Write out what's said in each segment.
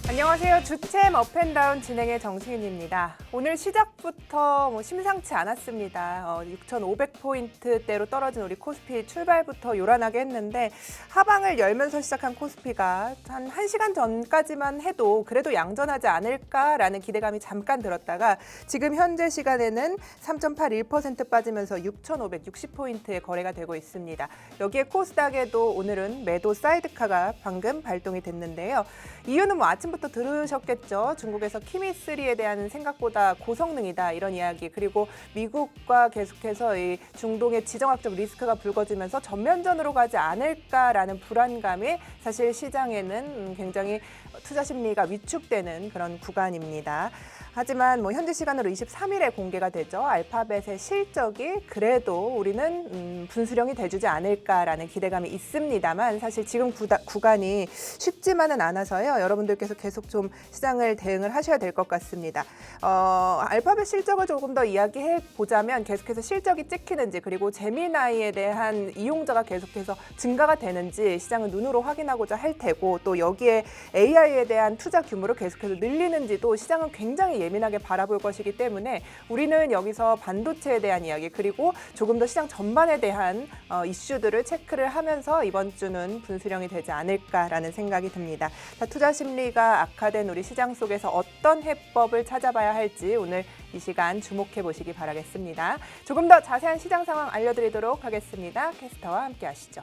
안녕하세요. 주챔 업앤다운 진행의 정수인입니다. 오늘 시작부터 심상치 않았습니다. 6,500포인트대로 떨어진 우리 코스피 출발부터 요란하게 했는데 하방을 열면서 시작한 코스피가 한 1시간 전까지만 해도 그래도 양전하지 않을까라는 기대감이 잠깐 들었다가 지금 현재 시간에는 3.81% 빠지면서 6,560포인트의 거래가 되고 있습니다. 여기에 코스닥에도 오늘은 매도 사이드카가 방금 발동이 됐는데요. 이유는 아침부터 들으셨겠죠. 중국에서 키미3에 대한 생각보다 고성능이다 이런 이야기, 그리고 미국과 계속해서 이 중동의 지정학적 리스크가 불거지면서 전면전으로 가지 않을까라는 불안감이 사실 시장에는 굉장히 투자 심리가 위축되는 그런 구간입니다. 하지만 현지 시간으로 23일에 공개가 되죠. 알파벳의 실적이 그래도 우리는 분수령이 돼주지 않을까라는 기대감이 있습니다만 사실 지금 구간이 쉽지만은 않아서요. 여러분들께서 계속 좀 시장을 대응을 하셔야 될 것 같습니다. 알파벳 실적을 조금 더 이야기해 보자면 계속해서 실적이 찍히는지, 그리고 제미나이에 대한 이용자가 계속해서 증가가 되는지 시장은 눈으로 확인하고자 할 테고, 또 여기에 AI에 대한 투자 규모를 계속해서 늘리는지도 시장은 굉장히 예민하게 바라볼 것이기 때문에 우리는 여기서 반도체에 대한 이야기, 그리고 조금 더 시장 전반에 대한 이슈들을 체크를 하면서 이번 주는 분수령이 되지 않을까라는 생각이 듭니다. 투자 심리가 악화된 우리 시장 속에서 어떤 해법을 찾아봐야 할지 오늘 이 시간 주목해 보시기 바라겠습니다. 조금 더 자세한 시장 상황 알려드리도록 하겠습니다. 캐스터와 함께 하시죠.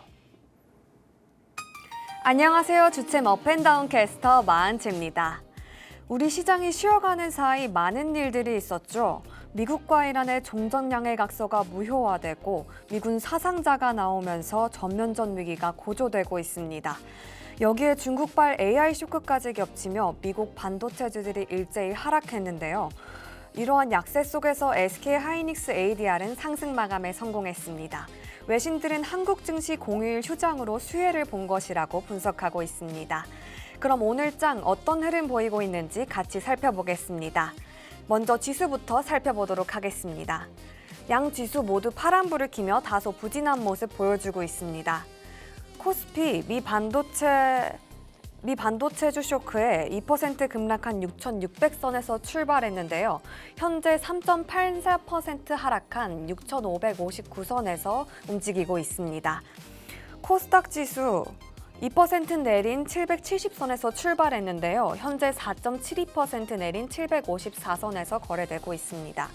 안녕하세요. 주챔 업앤다운 캐스터 마은채입니다. 우리 시장이 쉬어가는 사이 많은 일들이 있었죠. 미국과 이란의 종전량의 각서가 무효화되고 미군 사상자가 나오면서 전면전 위기가 고조되고 있습니다. 여기에 중국발 AI 쇼크까지 겹치며 미국 반도체주들이 일제히 하락했는데요. 이러한 약세 속에서 SK 하이닉스 ADR은 상승 마감에 성공했습니다. 외신들은 한국 증시 공휴일 휴장으로 수혜를 본 것이라고 분석하고 있습니다. 그럼 오늘장 어떤 흐름 보이고 있는지 같이 살펴보겠습니다. 먼저 지수부터 살펴보도록 하겠습니다. 양 지수 모두 파란불을 켜며 다소 부진한 모습 보여주고 있습니다. 코스피 미 반도체주 쇼크에 2% 급락한 6,600선에서 출발했는데요. 현재 3.84% 하락한 6,559선에서 움직이고 있습니다. 코스닥 지수 2% 내린 770선에서 출발했는데요. 현재 4.72% 내린 754선에서 거래되고 있습니다.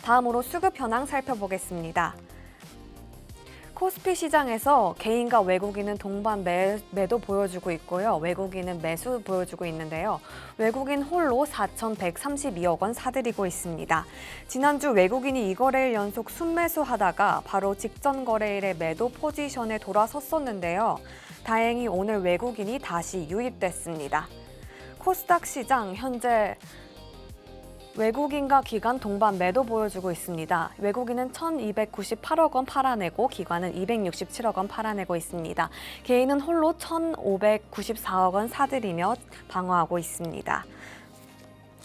다음으로 수급 현황 살펴보겠습니다. 코스피 시장에서 개인과 외국인은 동반 매도 보여주고 있고요. 외국인은 매수 보여주고 있는데요. 외국인 홀로 4,132억 원 사들이고 있습니다. 지난주 외국인이 2거래일 연속 순매수하다가 바로 직전 거래일에 매도 포지션에 돌아섰었는데요. 다행히 오늘 외국인이 다시 유입됐습니다. 코스닥 시장 현재 외국인과 기관 동반 매도 보여주고 있습니다. 외국인은 1,298억 원 팔아내고 기관은 267억 원 팔아내고 있습니다. 개인은 홀로 1,594억 원 사들이며 방어하고 있습니다.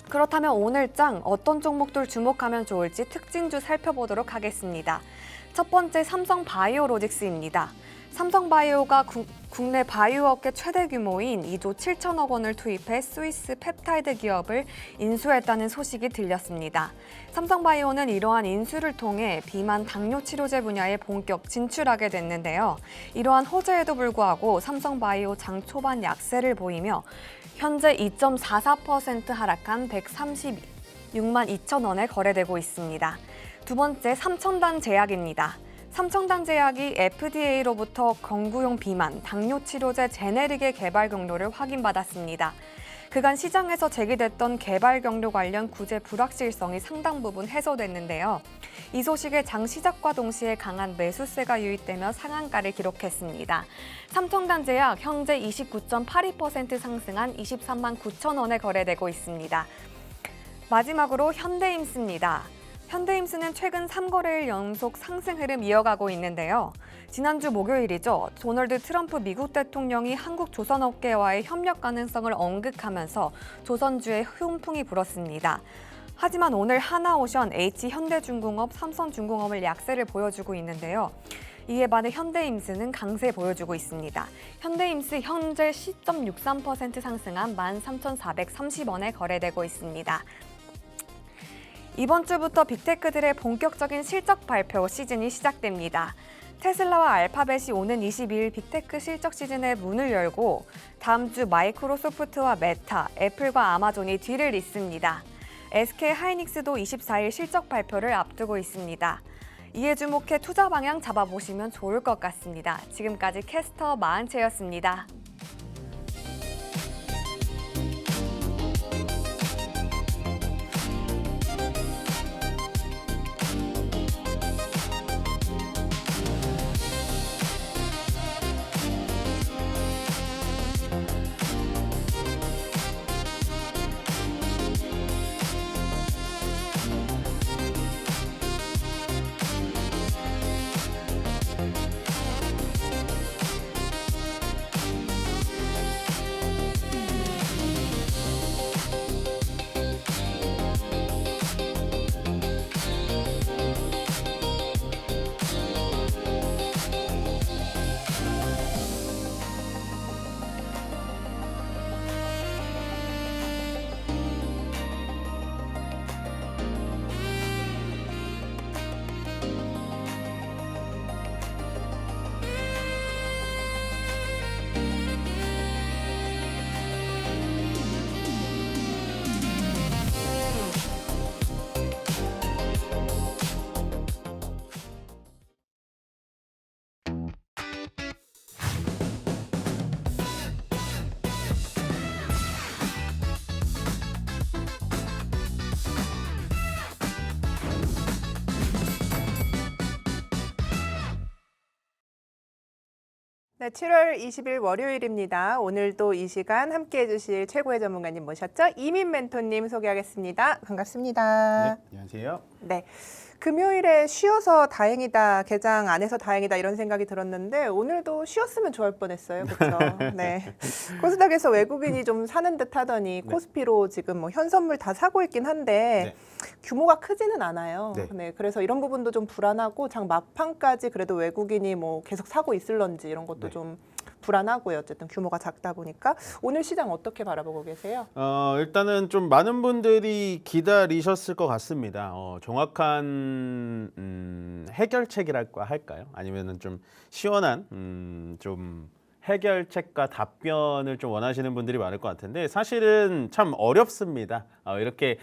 그렇다면 오늘장 어떤 종목들 주목하면 좋을지 특징주 살펴보도록 하겠습니다. 첫 번째 삼성바이오로직스입니다. 삼성바이오가 국내 바이오 업계 최대 규모인 2조 7천억 원을 투입해 스위스 펩타이드 기업을 인수했다는 소식이 들렸습니다. 삼성바이오는 이러한 인수를 통해 비만 당뇨 치료제 분야에 본격 진출하게 됐는데요. 이러한 호재에도 불구하고 삼성바이오 장 초반 약세를 보이며 현재 2.44% 하락한 136만 2천 원에 거래되고 있습니다. 두 번째 삼천단 제약입니다. 삼천단 제약이 FDA로부터 건구용 비만, 당뇨 치료제 제네릭의 개발 경로를 확인받았습니다. 그간 시장에서 제기됐던 개발 경로 관련 구제 불확실성이 상당 부분 해소됐는데요. 이 소식에 장 시작과 동시에 강한 매수세가 유입되며 상한가를 기록했습니다. 삼천단 제약 현재 29.82% 상승한 23만 9천 원에 거래되고 있습니다. 마지막으로 현대임스입니다. 현대임스는 최근 3거래일 연속 상승 흐름 이어가고 있는데요. 지난주 목요일이죠. 도널드 트럼프 미국 대통령이 한국 조선업계와의 협력 가능성을 언급하면서 조선주에 훈풍이 불었습니다. 하지만 오늘 하나오션, H현대중공업, 삼성중공업을 약세를 보여주고 있는데요. 이에 반해 현대임스는 강세 보여주고 있습니다. 현대임스 현재 10.63% 상승한 13,430원에 거래되고 있습니다. 이번 주부터 빅테크들의 본격적인 실적 발표 시즌이 시작됩니다. 테슬라와 알파벳이 오는 22일 빅테크 실적 시즌의 문을 열고 다음 주 마이크로소프트와 메타, 애플과 아마존이 뒤를 잇습니다. SK 하이닉스도 24일 실적 발표를 앞두고 있습니다. 이에 주목해 투자 방향 잡아보시면 좋을 것 같습니다. 지금까지 캐스터 마은채였습니다. 네, 7월 20일 월요일입니다. 오늘도 이 시간 함께해 주실 최고의 전문가님 모셨죠? 이민 멘토님 소개하겠습니다. 반갑습니다. 네, 안녕하세요. 네. 금요일에 쉬어서 다행이다, 개장 안 해서 다행이다 이런 생각이 들었는데 오늘도 쉬었으면 좋을 뻔했어요. 그렇죠? 네. 코스닥에서 외국인이 좀 사는 듯 하더니 코스피로 지금 뭐 현선물 다 사고 있긴 한데 규모가 크지는 않아요. 네. 그래서 이런 부분도 좀 불안하고 장 막판까지 그래도 외국인이 뭐 계속 사고 있을런지 이런 것도 좀 불안하고요. 어쨌든 규모가 작다 보니까 오늘 시장 어떻게 바라보고 계세요? 일단은 좀 많은 분들이 기다리셨을 것 같습니다. 정확한 해결책이랄까 할까요? 아니면은 좀 시원한 좀 해결책과 답변을 좀 원하시는 분들이 많을 것 같은데 사실은 참 어렵습니다. 이렇게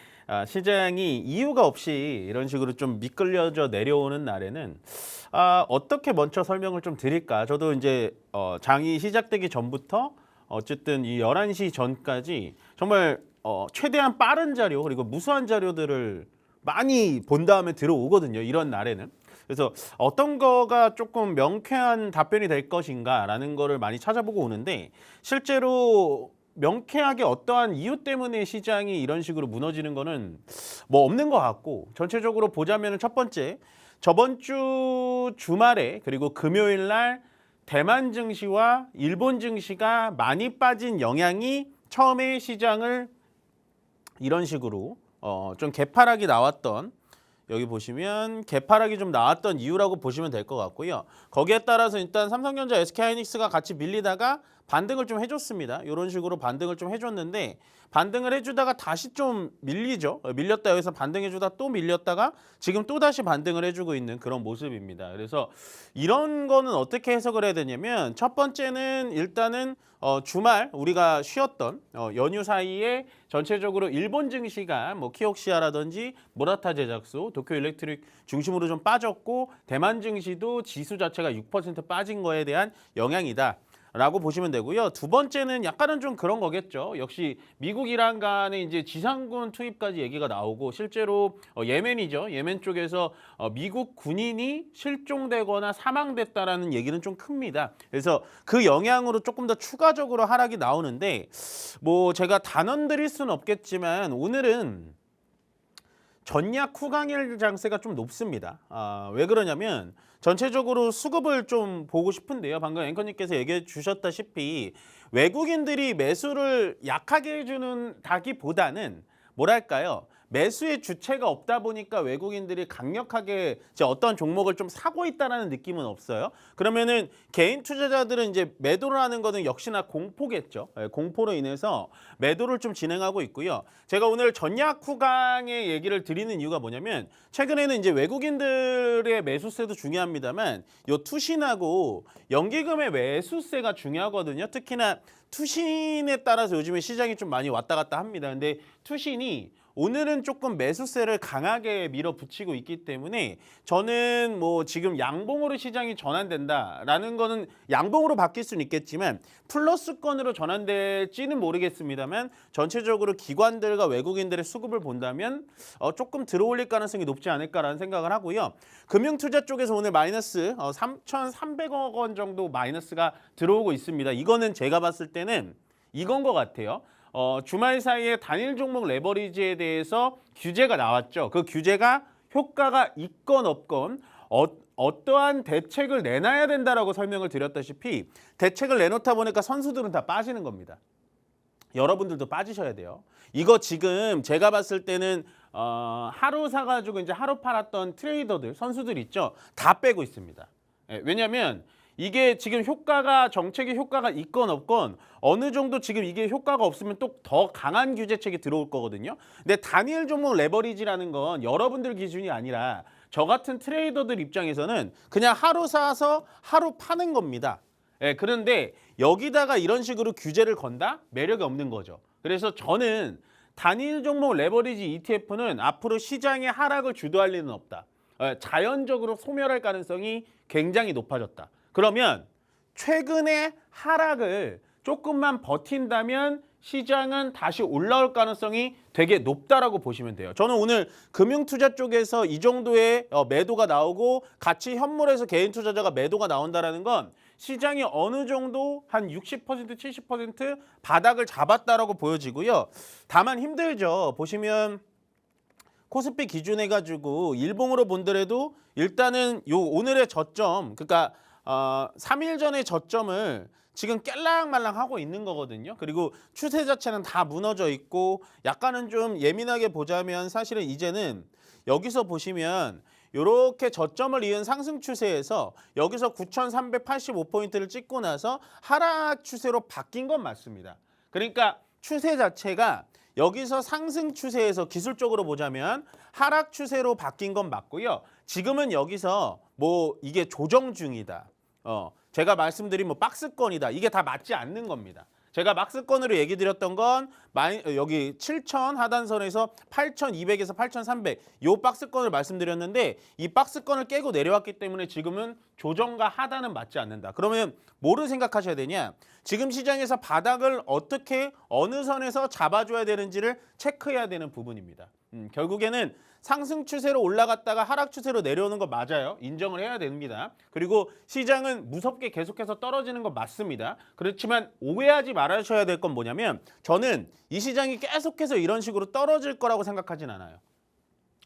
시장이 이유가 없이 이런 식으로 좀 미끌려져 내려오는 날에는 어떻게 먼저 설명을 좀 드릴까? 저도 이제 장이 시작되기 전부터 어쨌든 이 11시 전까지 정말 최대한 빠른 자료 그리고 무수한 자료들을 많이 본 다음에 들어오거든요. 이런 날에는. 그래서 어떤 거가 조금 명쾌한 답변이 될 것인가라는 거를 많이 찾아보고 오는데 실제로 명쾌하게 어떠한 이유 때문에 시장이 이런 식으로 무너지는 거는 뭐 없는 것 같고 전체적으로 보자면 첫 번째 저번 주 주말에 그리고 금요일 날 대만 증시와 일본 증시가 많이 빠진 영향이 처음에 시장을 이런 식으로 좀 개파락이 나왔던 여기 보시면 개파락이 좀 나왔던 이유라고 보시면 될 것 같고요. 거기에 따라서 일단 삼성전자, SK하이닉스가 같이 밀리다가 반등을 좀 해줬습니다. 이런 식으로 반등을 좀 해줬는데 반등을 해주다가 다시 좀 밀리죠. 밀렸다 여기서 반등해주다 또 밀렸다가 지금 또 다시 반등을 해주고 있는 그런 모습입니다. 그래서 이런 거는 어떻게 해석을 해야 되냐면 첫 번째는 일단은 주말 우리가 쉬었던 연휴 사이에 전체적으로 일본 증시가 뭐 키옥시아라든지 모라타 제작소, 도쿄 일렉트릭 중심으로 좀 빠졌고 대만 증시도 지수 자체가 6% 빠진 거에 대한 영향이다. 라고 보시면 되고요. 두 번째는 약간은 좀 그런 거겠죠. 역시 미국 이란 간에 이제 지상군 투입까지 얘기가 나오고 실제로 예멘이죠. 예멘 쪽에서 미국 군인이 실종되거나 사망됐다라는 얘기는 좀 큽니다. 그래서 그 영향으로 조금 더 추가적으로 하락이 나오는데 뭐 제가 단언 드릴 수는 없겠지만 오늘은 전약 후강일 장세가 좀 높습니다. 왜 그러냐면 전체적으로 수급을 좀 보고 싶은데요. 방금 앵커님께서 얘기해 주셨다시피 외국인들이 매수를 약하게 해주는 다기보다는 뭐랄까요? 매수의 주체가 없다 보니까 외국인들이 강력하게 이제 어떤 종목을 좀 사고 있다라는 느낌은 없어요. 그러면은 개인 투자자들은 이제 매도를 하는 거는 역시나 공포겠죠. 공포로 인해서 매도를 좀 진행하고 있고요. 제가 오늘 전략 후강의 얘기를 드리는 이유가 뭐냐면 최근에는 이제 외국인들의 매수세도 중요합니다만 요 투신하고 연기금의 매수세가 중요하거든요. 특히나 투신에 따라서 요즘에 시장이 좀 많이 왔다 갔다 합니다. 근데 투신이 오늘은 조금 매수세를 강하게 밀어붙이고 있기 때문에 저는 뭐 지금 양봉으로 시장이 전환된다라는 거는 양봉으로 바뀔 수는 있겠지만 플러스권으로 전환될지는 모르겠습니다만 전체적으로 기관들과 외국인들의 수급을 본다면 조금 들어올릴 가능성이 높지 않을까라는 생각을 하고요. 금융투자 쪽에서 오늘 마이너스 3,300억 원 정도 마이너스가 들어오고 있습니다. 이거는 제가 봤을 때는 이건 것 같아요. 주말 사이에 단일 종목 레버리지에 대해서 규제가 나왔죠. 그 규제가 효과가 있건 없건 어떠한 대책을 내놔야 된다라고 설명을 드렸다시피 대책을 내놓다 보니까 선수들은 다 빠지는 겁니다. 여러분들도 빠지셔야 돼요. 이거 지금 제가 봤을 때는 하루 사가지고 이제 하루 팔았던 트레이더들, 선수들 있죠. 다 빼고 있습니다. 왜냐하면 이게 지금 정책의 효과가 있건 없건 어느 정도 지금 이게 효과가 없으면 또 더 강한 규제책이 들어올 거거든요. 근데 단일 종목 레버리지라는 건 여러분들 기준이 아니라 저 같은 트레이더들 입장에서는 그냥 하루 사서 하루 파는 겁니다. 그런데 여기다가 이런 식으로 규제를 건다? 매력이 없는 거죠. 그래서 저는 단일 종목 레버리지 ETF는 앞으로 시장의 하락을 주도할 리는 없다. 자연적으로 소멸할 가능성이 굉장히 높아졌다. 그러면 최근의 하락을 조금만 버틴다면 시장은 다시 올라올 가능성이 되게 높다라고 보시면 돼요. 저는 오늘 금융투자 쪽에서 이 정도의 매도가 나오고 같이 현물에서 개인 투자자가 매도가 나온다라는 건 시장이 어느 정도 한 60%, 70% 바닥을 잡았다라고 보여지고요. 다만 힘들죠. 보시면 코스피 기준해 가지고 일봉으로 본더라도 일단은 요 오늘의 저점, 그러니까 3일 전의 저점을 지금 깰랑말랑 하고 있는 거거든요. 그리고 추세 자체는 다 무너져 있고 약간은 좀 예민하게 보자면 사실은 이제는 여기서 보시면 이렇게 저점을 이은 상승 추세에서 여기서 9,385포인트를 찍고 나서 하락 추세로 바뀐 건 맞습니다. 그러니까 추세 자체가 여기서 상승 추세에서 기술적으로 보자면 하락 추세로 바뀐 건 맞고요. 지금은 여기서 뭐 이게 조정 중이다. 제가 말씀드린 뭐 박스권이다. 이게 다 맞지 않는 겁니다. 제가 박스권으로 얘기 드렸던 건 여기 7,000 하단선에서 8,200에서 8,300 요 박스권을 말씀드렸는데 이 박스권을 깨고 내려왔기 때문에 지금은 조정과 하단은 맞지 않는다. 그러면 뭐를 생각하셔야 되냐? 지금 시장에서 바닥을 어떻게 어느 선에서 잡아줘야 되는지를 체크해야 되는 부분입니다. 결국에는 상승 추세로 올라갔다가 하락 추세로 내려오는 거 맞아요. 인정을 해야 됩니다. 그리고 시장은 무섭게 계속해서 떨어지는 거 맞습니다. 그렇지만 오해하지 말아셔야 될 건 뭐냐면 저는 이 시장이 계속해서 이런 식으로 떨어질 거라고 생각하진 않아요.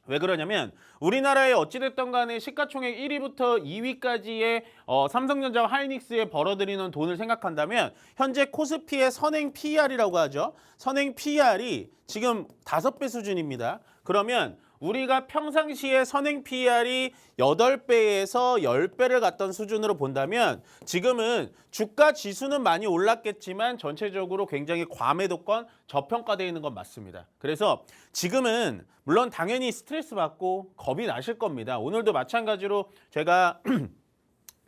왜 그러냐면 우리나라에 어찌됐든 간에 시가총액 1위부터 2위까지의 삼성전자와 하이닉스에 벌어들이는 돈을 생각한다면 현재 코스피의 선행 PER이라고 하죠. 선행 PER이 지금 5배 수준입니다. 그러면 우리가 평상시에 선행 PER이 8배에서 10배를 갔던 수준으로 본다면 지금은 주가 지수는 많이 올랐겠지만 전체적으로 굉장히 과매도권 저평가되어 있는 건 맞습니다. 그래서 지금은 물론 당연히 스트레스 받고 겁이 나실 겁니다. 오늘도 마찬가지로 제가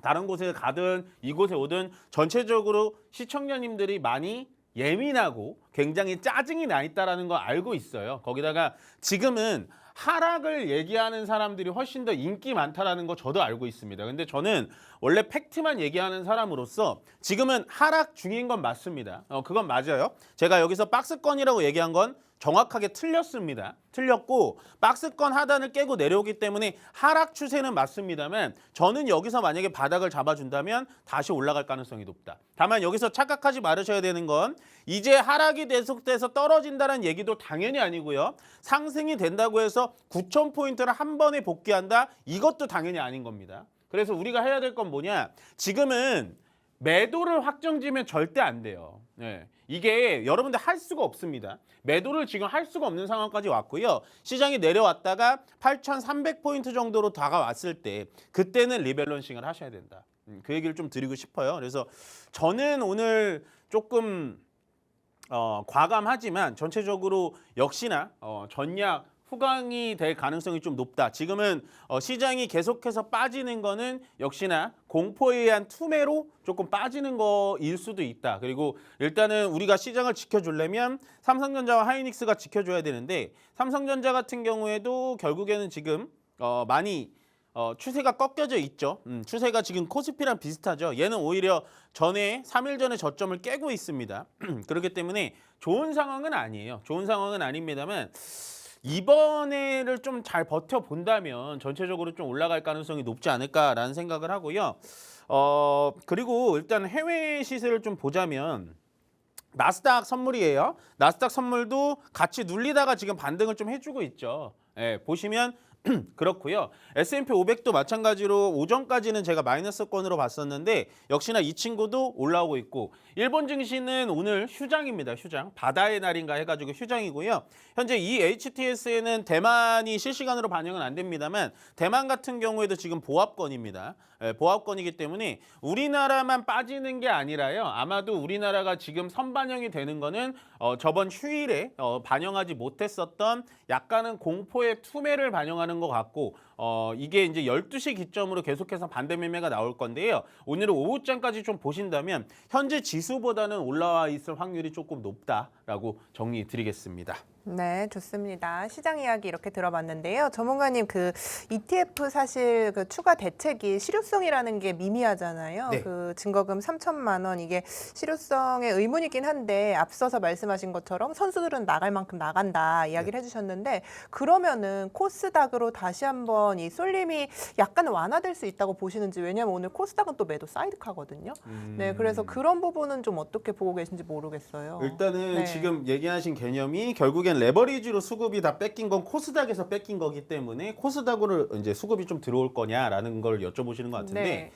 다른 곳에 가든 이곳에 오든 전체적으로 시청자님들이 많이 예민하고 굉장히 짜증이 나 있다는 걸 알고 있어요. 거기다가 지금은 하락을 얘기하는 사람들이 훨씬 더 인기 많다라는 거 저도 알고 있습니다. 근데 저는 원래 팩트만 얘기하는 사람으로서 지금은 하락 중인 건 맞습니다. 그건 맞아요. 제가 여기서 박스권이라고 얘기한 건 정확하게 틀렸습니다. 틀렸고 박스권 하단을 깨고 내려오기 때문에 하락 추세는 맞습니다만 저는 여기서 만약에 바닥을 잡아준다면 다시 올라갈 가능성이 높다. 다만 여기서 착각하지 말으셔야 되는 건 이제 하락이 계속돼서 떨어진다는 얘기도 당연히 아니고요. 상승이 된다고 해서 9,000포인트를 한 번에 복귀한다? 이것도 당연히 아닌 겁니다. 그래서 우리가 해야 될 건 뭐냐? 지금은 매도를 확정지면 절대 안 돼요. 네. 이게 여러분들 할 수가 없습니다. 매도를 지금 할 수가 없는 상황까지 왔고요. 시장이 내려왔다가 8,300포인트 정도로 다가왔을 때 그때는 리밸런싱을 하셔야 된다. 그 얘기를 좀 드리고 싶어요. 그래서 저는 오늘 조금 과감하지만 전체적으로 역시나 전략 후강이 될 가능성이 좀 높다. 지금은 시장이 계속해서 빠지는 거는 역시나 공포에 의한 투매로 조금 빠지는 거일 수도 있다. 그리고 일단은 우리가 시장을 지켜주려면 삼성전자와 하이닉스가 지켜줘야 되는데 삼성전자 같은 경우에도 결국에는 지금 많이 추세가 꺾여져 있죠. 추세가 지금 코스피랑 비슷하죠. 얘는 오히려 전에 3일 전에 저점을 깨고 있습니다. 그렇기 때문에 좋은 상황은 아니에요. 좋은 상황은 아닙니다만 이번에를 좀 잘 버텨본다면 전체적으로 좀 올라갈 가능성이 높지 않을까라는 생각을 하고요. 그리고 일단 해외 시세를 좀 보자면 나스닥 선물이에요. 나스닥 선물도 같이 눌리다가 지금 반등을 좀 해주고 있죠. 예, 보시면 그렇고요. S&P 500도 마찬가지로 오전까지는 제가 마이너스권으로 봤었는데 역시나 이 친구도 올라오고 있고 일본 증시는 오늘 휴장입니다. 휴장. 바다의 날인가 해가지고 휴장이고요. 현재 이 HTS에는 대만이 실시간으로 반영은 안 됩니다만 대만 같은 경우에도 지금 보합권입니다. 보합권이기 때문에 우리나라만 빠지는 게 아니라요. 아마도 우리나라가 지금 선반영이 되는 거는 저번 휴일에 반영하지 못했었던 약간은 공포의 투매를 반영하는 것 같고 이게 이제 12시 기점으로 계속해서 반대 매매가 나올 건데요. 오늘은 오후장까지 좀 보신다면 현재 지수보다는 올라와 있을 확률이 조금 높다라고 정리 드리겠습니다. 네, 좋습니다. 시장 이야기 이렇게 들어봤는데요. 전문가님, 그 ETF 사실 그 추가 대책이 실효성이라는 게 미미하잖아요. 네. 그 증거금 3천만 원 이게 실효성에 의문이긴 한데 앞서서 말씀하신 것처럼 선수들은 나갈 만큼 나간다 이야기를 해주셨는데 그러면은 코스닥으로 다시 한번 이 쏠림이 약간 완화될 수 있다고 보시는지 왜냐하면 오늘 코스닥은 또 매도 사이드카거든요. 네, 그래서 그런 부분은 좀 어떻게 보고 계신지 모르겠어요. 일단은 네. 지금 얘기하신 개념이 결국엔 레버리지로 수급이 다 뺏긴 건 코스닥에서 뺏긴 거기 때문에 코스닥으로 이제 수급이 좀 들어올 거냐라는 걸 여쭤보시는 것 같은데 네.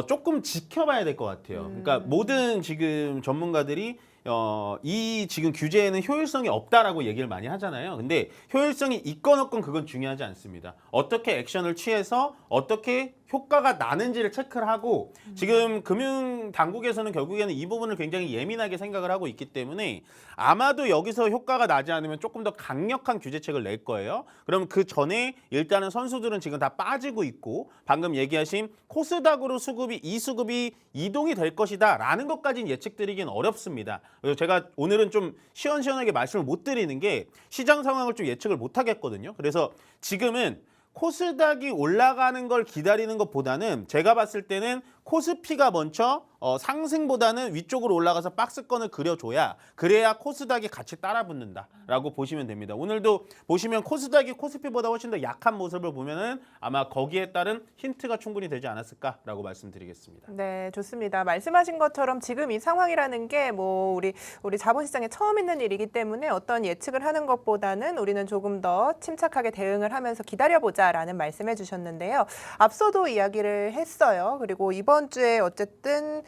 조금 지켜봐야 될 것 같아요. 그러니까 모든 지금 전문가들이 이 지금 규제에는 효율성이 없다라고 얘기를 많이 하잖아요. 근데 효율성이 있건 없건 그건 중요하지 않습니다. 어떻게 액션을 취해서 어떻게 효과가 나는지를 체크를 하고 지금 금융 당국에서는 결국에는 이 부분을 굉장히 예민하게 생각을 하고 있기 때문에 아마도 여기서 효과가 나지 않으면 조금 더 강력한 규제책을 낼 거예요. 그럼 그 전에 일단은 선수들은 지금 다 빠지고 있고 방금 얘기하신 코스닥으로 이 수급이 이동이 될 것이다라는 것까지는 예측드리긴 어렵습니다. 그래서 제가 오늘은 좀 시원시원하게 말씀을 못 드리는 게 시장 상황을 좀 예측을 못 하겠거든요. 그래서 지금은 코스닥이 올라가는 걸 기다리는 것보다는 제가 봤을 때는 코스피가 먼저 상승보다는 위쪽으로 올라가서 박스권을 그려줘야 그래야 코스닥이 같이 따라 붙는다라고 보시면 됩니다. 오늘도 보시면 코스닥이 코스피보다 훨씬 더 약한 모습을 보면은 아마 거기에 따른 힌트가 충분히 되지 않았을까라고 말씀드리겠습니다. 네, 좋습니다. 말씀하신 것처럼 지금 이 상황이라는 게 뭐 우리 자본시장에 처음 있는 일이기 때문에 어떤 예측을 하는 것보다는 우리는 조금 더 침착하게 대응을 하면서 기다려보자라는 말씀해 주셨는데요. 앞서도 이야기를 했어요. 그리고 이번 주에 어쨌든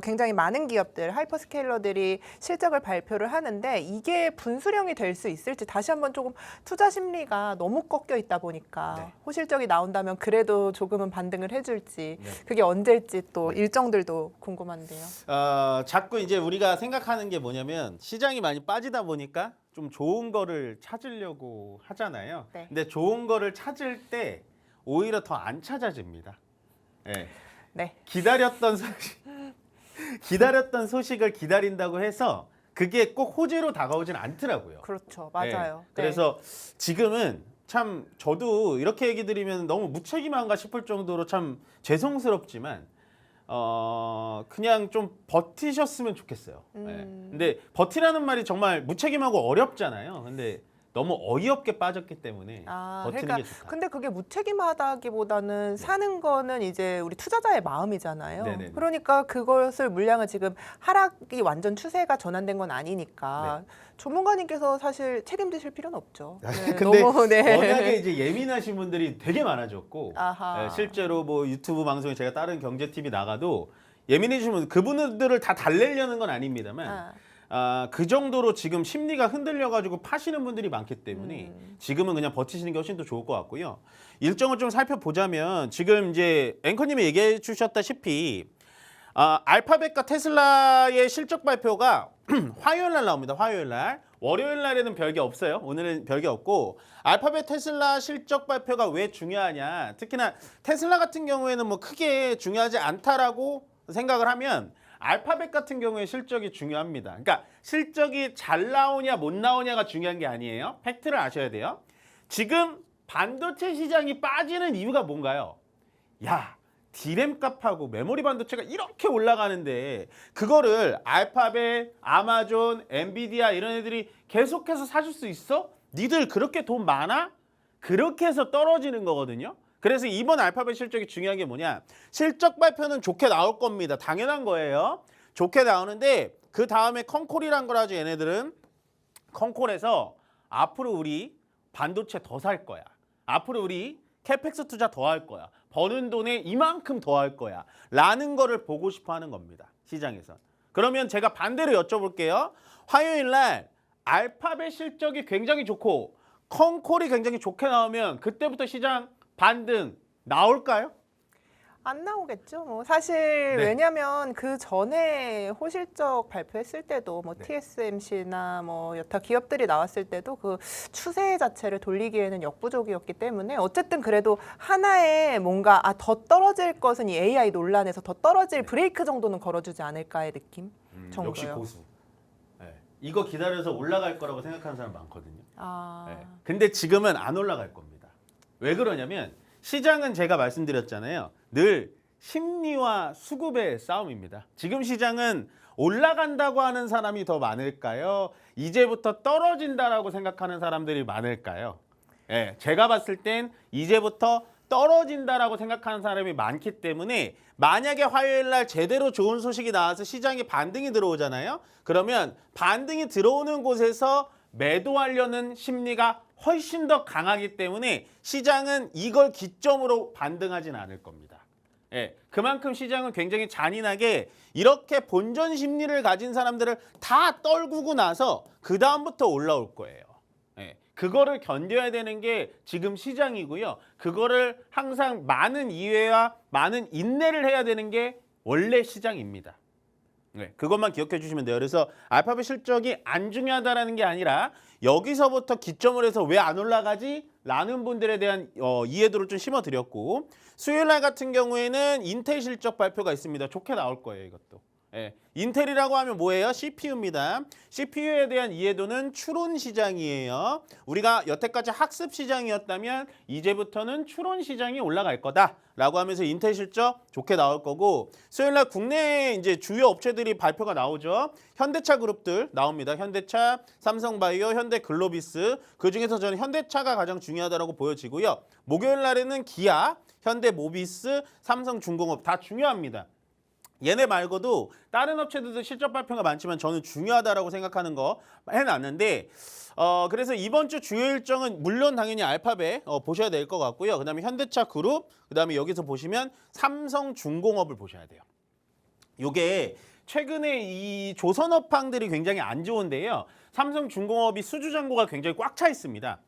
굉장히 많은 기업들, 하이퍼스케일러들이 실적을 발표를 하는데 이게 분수령이 될 수 있을지 다시 한번 조금 투자 심리가 너무 꺾여 있다 보니까 네. 호실적이 나온다면 그래도 조금은 반등을 해줄지 네. 그게 언제일지 또 일정들도 궁금한데요. 자꾸 이제 우리가 생각하는 게 뭐냐면 시장이 많이 빠지다 보니까 좀 좋은 거를 찾으려고 하잖아요. 네. 근데 좋은 거를 찾을 때 오히려 더 안 찾아집니다. 네. 네. 기다렸던 소식을 기다린다고 해서 그게 꼭 호재로 다가오진 않더라고요. 그렇죠. 맞아요. 네. 그래서 지금은 참 저도 이렇게 얘기 드리면 너무 무책임한가 싶을 정도로 참 죄송스럽지만 그냥 좀 버티셨으면 좋겠어요. 네. 근데 버티라는 말이 정말 무책임하고 어렵잖아요. 근데 너무 어이없게 빠졌기 때문에 버티는 그러니까 게 좋다. 근데 그게 무책임하다기보다는 사는 거는 이제 우리 투자자의 마음이잖아요. 네네네. 그러니까 그것을 물량을 지금 하락이 완전 추세가 전환된 건 아니니까 전문가님께서 사실 책임지실 필요는 없죠. 네, 근데 너무, 네. 워낙에 이제 예민하신 분들이 되게 많아졌고 아하. 실제로 뭐 유튜브 방송에 제가 다른 경제 TV 나가도 예민해지시면 그분들을 다 달래려는 건 아닙니다만 그 정도로 지금 심리가 흔들려가지고 파시는 분들이 많기 때문에 지금은 그냥 버티시는 게 훨씬 더 좋을 것 같고요. 일정을 좀 살펴보자면 지금 이제 앵커님이 얘기해 주셨다시피 알파벳과 테슬라의 실적 발표가 화요일 날 나옵니다. 화요일 날. 월요일 날에는 별게 없어요. 오늘은 별게 없고 알파벳 테슬라 실적 발표가 왜 중요하냐. 특히나 테슬라 같은 경우에는 뭐 크게 중요하지 않다라고 생각을 하면 알파벳 같은 경우에 실적이 중요합니다. 그러니까 실적이 잘 나오냐 못 나오냐가 중요한 게 아니에요. 팩트를 아셔야 돼요. 지금 반도체 시장이 빠지는 이유가 뭔가요? 야, 디램 값하고 메모리 반도체가 이렇게 올라가는데 그거를 알파벳, 아마존, 엔비디아 이런 애들이 계속해서 사줄 수 있어? 니들 그렇게 돈 많아? 그렇게 해서 떨어지는 거거든요. 그래서 이번 알파벳 실적이 중요한 게 뭐냐? 실적 발표는 좋게 나올 겁니다. 당연한 거예요. 좋게 나오는데 그 다음에 컨콜이란 걸 하죠. 얘네들은 컨콜에서 앞으로 우리 반도체 더 살 거야. 앞으로 우리 캐펙스 투자 더 할 거야. 버는 돈에 이만큼 더 할 거야. 라는 거를 보고 싶어 하는 겁니다. 시장에서. 그러면 제가 반대로 여쭤볼게요. 화요일 날 알파벳 실적이 굉장히 좋고 컨콜이 굉장히 좋게 나오면 그때부터 시장 반등 나올까요? 안 나오겠죠. 뭐 사실 네. 왜냐하면 그 전에 호실적 발표했을 때도 뭐 네. TSMC나 뭐 여타 기업들이 나왔을 때도 그 추세 자체를 돌리기에는 역부족이었기 때문에 어쨌든 그래도 하나의 뭔가 더 떨어질 것은 이 AI 논란에서 더 떨어질 브레이크 정도는 걸어주지 않을까의 느낌 정도요. 역시 고수. 네. 이거 기다려서 올라갈 거라고 생각하는 사람 많거든요. 네. 근데 지금은 안 올라갈 겁니다. 왜 그러냐면 시장은 제가 말씀드렸잖아요. 늘 심리와 수급의 싸움입니다. 지금 시장은 올라간다고 하는 사람이 더 많을까요? 이제부터 떨어진다라고 생각하는 사람들이 많을까요? 예, 제가 봤을 땐 이제부터 떨어진다라고 생각하는 사람이 많기 때문에 만약에 화요일 날 제대로 좋은 소식이 나와서 시장에 반등이 들어오잖아요. 그러면 반등이 들어오는 곳에서 매도하려는 심리가 훨씬 더 강하기 때문에 시장은 이걸 기점으로 반등하진 않을 겁니다. 예, 그만큼 시장은 굉장히 잔인하게 이렇게 본전 심리를 가진 사람들을 다 떨구고 나서 그 다음부터 올라올 거예요. 예, 그거를 견뎌야 되는 게 지금 시장이고요. 그거를 항상 많은 이해와 많은 인내를 해야 되는 게 원래 시장입니다. 네, 그것만 기억해 주시면 돼요. 그래서 알파벳 실적이 안 중요하다라는 게 아니라 여기서부터 기점을 해서 왜 안 올라가지? 라는 분들에 대한 이해도를 좀 심어드렸고 수요일 날 같은 경우에는 인텔 실적 발표가 있습니다. 좋게 나올 거예요, 이것도. 예, 인텔이라고 하면 뭐예요? CPU입니다. CPU에 대한 이해도는 추론 시장이에요. 우리가 여태까지 학습 시장이었다면 이제부터는 추론 시장이 올라갈 거다라고 하면서 인텔 실적 좋게 나올 거고 수요일 날 국내 이제 주요 업체들이 발표가 나오죠. 현대차 그룹들 나옵니다. 현대차, 삼성바이오, 현대글로비스 그 중에서 저는 현대차가 가장 중요하다고 보여지고요. 목요일 날에는 기아, 현대모비스, 삼성중공업 다 중요합니다. 얘네 말고도 다른 업체들도 실적 발표가 많지만 저는 중요하다라고 생각하는 거 해놨는데 그래서 이번 주 주요 일정은 물론 당연히 알파벳 보셔야 될 것 같고요. 그다음에 현대차 그룹, 그다음에 여기서 보시면 삼성중공업을 보셔야 돼요. 요게 최근에 이 조선업황들이 굉장히 안 좋은데요. 삼성중공업이 수주잔고가 굉장히 꽉 차 있습니다.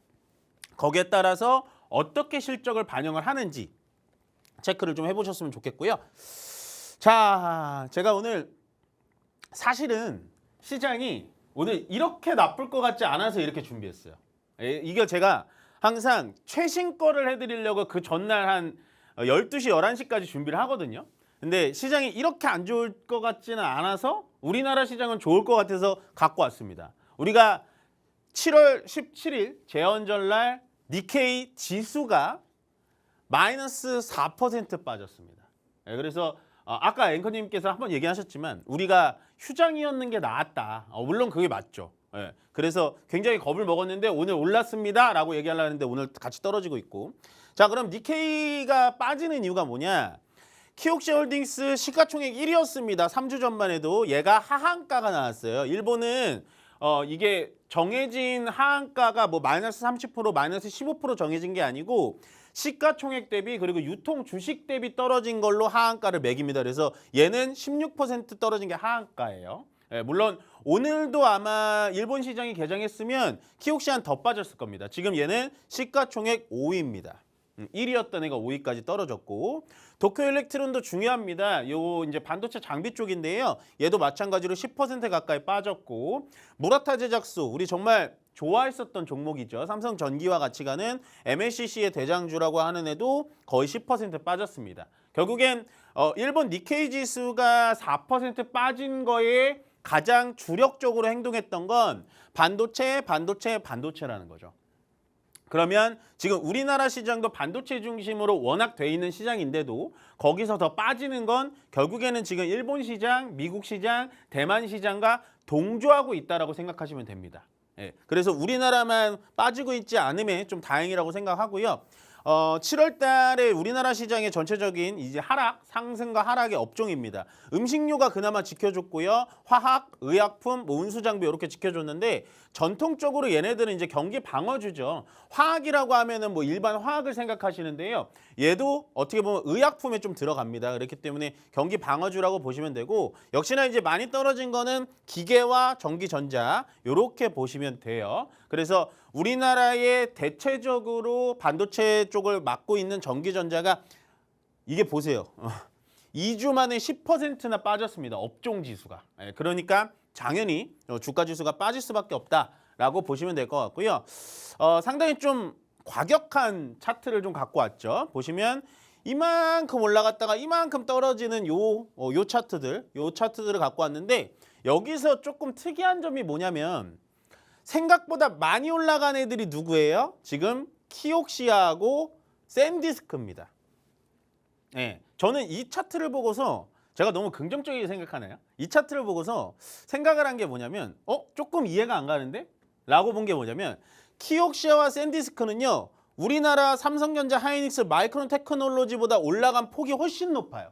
거기에 따라서 어떻게 실적을 반영을 하는지 체크를 좀 해보셨으면 좋겠고요. 자, 제가 오늘 사실은 시장이 오늘 이렇게 나쁠 것 같지 않아서 이렇게 준비했어요. 이게 제가 항상 최신 거를 해드리려고 그 전날 한 12시, 11시까지 준비를 하거든요. 근데 시장이 이렇게 안 좋을 것 같지는 않아서 우리나라 시장은 좋을 것 같아서 갖고 왔습니다. 우리가 7월 17일 재헌절날 니케이 지수가 마이너스 4% 빠졌습니다. 그래서 아까 앵커님께서 한번 얘기하셨지만 우리가 휴장이었는 게 나았다. 물론 그게 맞죠. 예. 그래서 굉장히 겁을 먹었는데 오늘 올랐습니다 라고 얘기하려고 했는데 오늘 같이 떨어지고 있고 자 그럼 니케이가 빠지는 이유가 뭐냐 키옥시홀딩스 시가총액 1위였습니다. 3주 전만 해도 얘가 하한가가 나왔어요. 일본은 이게 정해진 하한가가 뭐 마이너스 30% 마이너스 15% 정해진 게 아니고 시가총액 대비 그리고 유통 주식 대비 떨어진 걸로 하한가를 매깁니다. 그래서 얘는 16% 떨어진 게 하한가예요. 예, 물론 오늘도 아마 일본 시장이 개장했으면 키옥시안 더 빠졌을 겁니다. 지금 얘는 시가총액 5위입니다. 1위였던 애가 5위까지 떨어졌고 도쿄일렉트론도 중요합니다. 요 이제 반도체 장비 쪽인데요. 얘도 마찬가지로 10% 가까이 빠졌고 무라타 제작소 우리 정말 좋아했었던 종목이죠. 삼성전기와 같이 가는 MLCC의 대장주라고 하는 애도 거의 10% 빠졌습니다. 결국엔 일본 니케이 지수가 4% 빠진 거에 가장 주력적으로 행동했던 건 반도체라는 거죠. 그러면 지금 우리나라 시장도 반도체 중심으로 워낙 돼 있는 시장인데도 거기서 더 빠지는 건 결국에는 지금 일본 시장, 미국 시장, 대만 시장과 동조하고 있다라고 생각하시면 됩니다. 예, 그래서 우리나라만 빠지고 있지 않음에 좀 다행이라고 생각하고요. 7월 달에 우리나라 시장의 전체적인 이제 상승과 하락의 업종입니다. 음식료가 그나마 지켜줬고요. 화학, 의약품, 뭐 운수장비 이렇게 지켜줬는데 전통적으로 얘네들은 이제 경기 방어주죠. 화학이라고 하면은 뭐 일반 화학을 생각하시는데요. 얘도 어떻게 보면 의약품에 좀 들어갑니다. 그렇기 때문에 경기 방어주라고 보시면 되고 역시나 이제 많이 떨어진 거는 기계와 전기전자 이렇게 보시면 돼요. 그래서 우리나라의 대체적으로 반도체 쪽을 맡고 있는 전기전자가 이게 보세요. 2주 만에 10%나 빠졌습니다. 업종 지수가. 그러니까 당연히 주가 지수가 빠질 수밖에 없다라고 보시면 될 것 같고요. 상당히 좀 과격한 차트를 좀 갖고 왔죠. 보시면 이만큼 올라갔다가 이만큼 떨어지는 요 차트들을 갖고 왔는데 여기서 조금 특이한 점이 뭐냐면 생각보다 많이 올라간 애들이 누구예요? 지금 키옥시아하고 샌디스크입니다. 네, 저는 이 차트를 보고서 제가 너무 긍정적이게 생각하나요? 이 차트를 보고서 생각을 한 게 뭐냐면 조금 이해가 안 가는데? 라고 본 게 뭐냐면 키옥시아와 샌디스크는요. 우리나라 삼성전자, 하이닉스, 마이크론 테크놀로지보다 올라간 폭이 훨씬 높아요.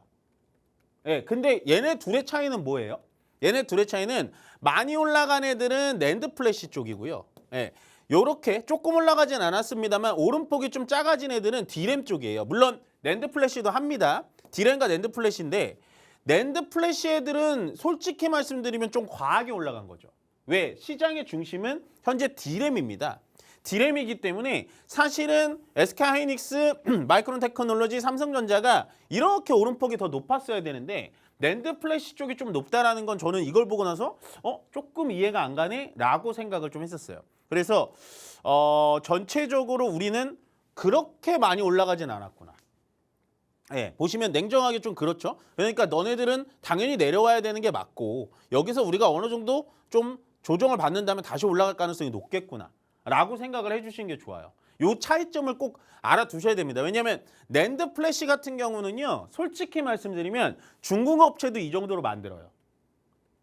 네, 근데 얘네 둘의 차이는 뭐예요? 얘네 둘의 차이는 많이 올라간 애들은 낸드 플래시 쪽이고요. 예, 요렇게 조금 올라가진 않았습니다만 오름폭이 좀 작아진 애들은 디램 쪽이에요. 물론 낸드 플래시도 합니다. 디램과 낸드 플래시인데 낸드 플래시 애들은 솔직히 말씀드리면 좀 과하게 올라간 거죠. 왜? 시장의 중심은 현재 디램입니다. 디램이기 때문에 사실은 SK하이닉스, 마이크론 테크놀로지, 삼성전자가 이렇게 오름폭이 더 높았어야 되는데 낸드 플래시 쪽이 좀 높다라는 건 저는 이걸 보고 나서 조금 이해가 안 가네 라고 생각을 좀 했었어요. 그래서 전체적으로 우리는 그렇게 많이 올라가진 않았구나. 예, 보시면 냉정하게 좀 그렇죠. 그러니까 너네들은 당연히 내려와야 되는 게 맞고 여기서 우리가 어느 정도 좀 조정을 받는다면 다시 올라갈 가능성이 높겠구나 라고 생각을 해주시는 게 좋아요. 요 차이점을 꼭 알아두셔야 됩니다. 왜냐하면 낸드 플래시 같은 경우는요. 솔직히 말씀드리면 중국 업체도 이 정도로 만들어요.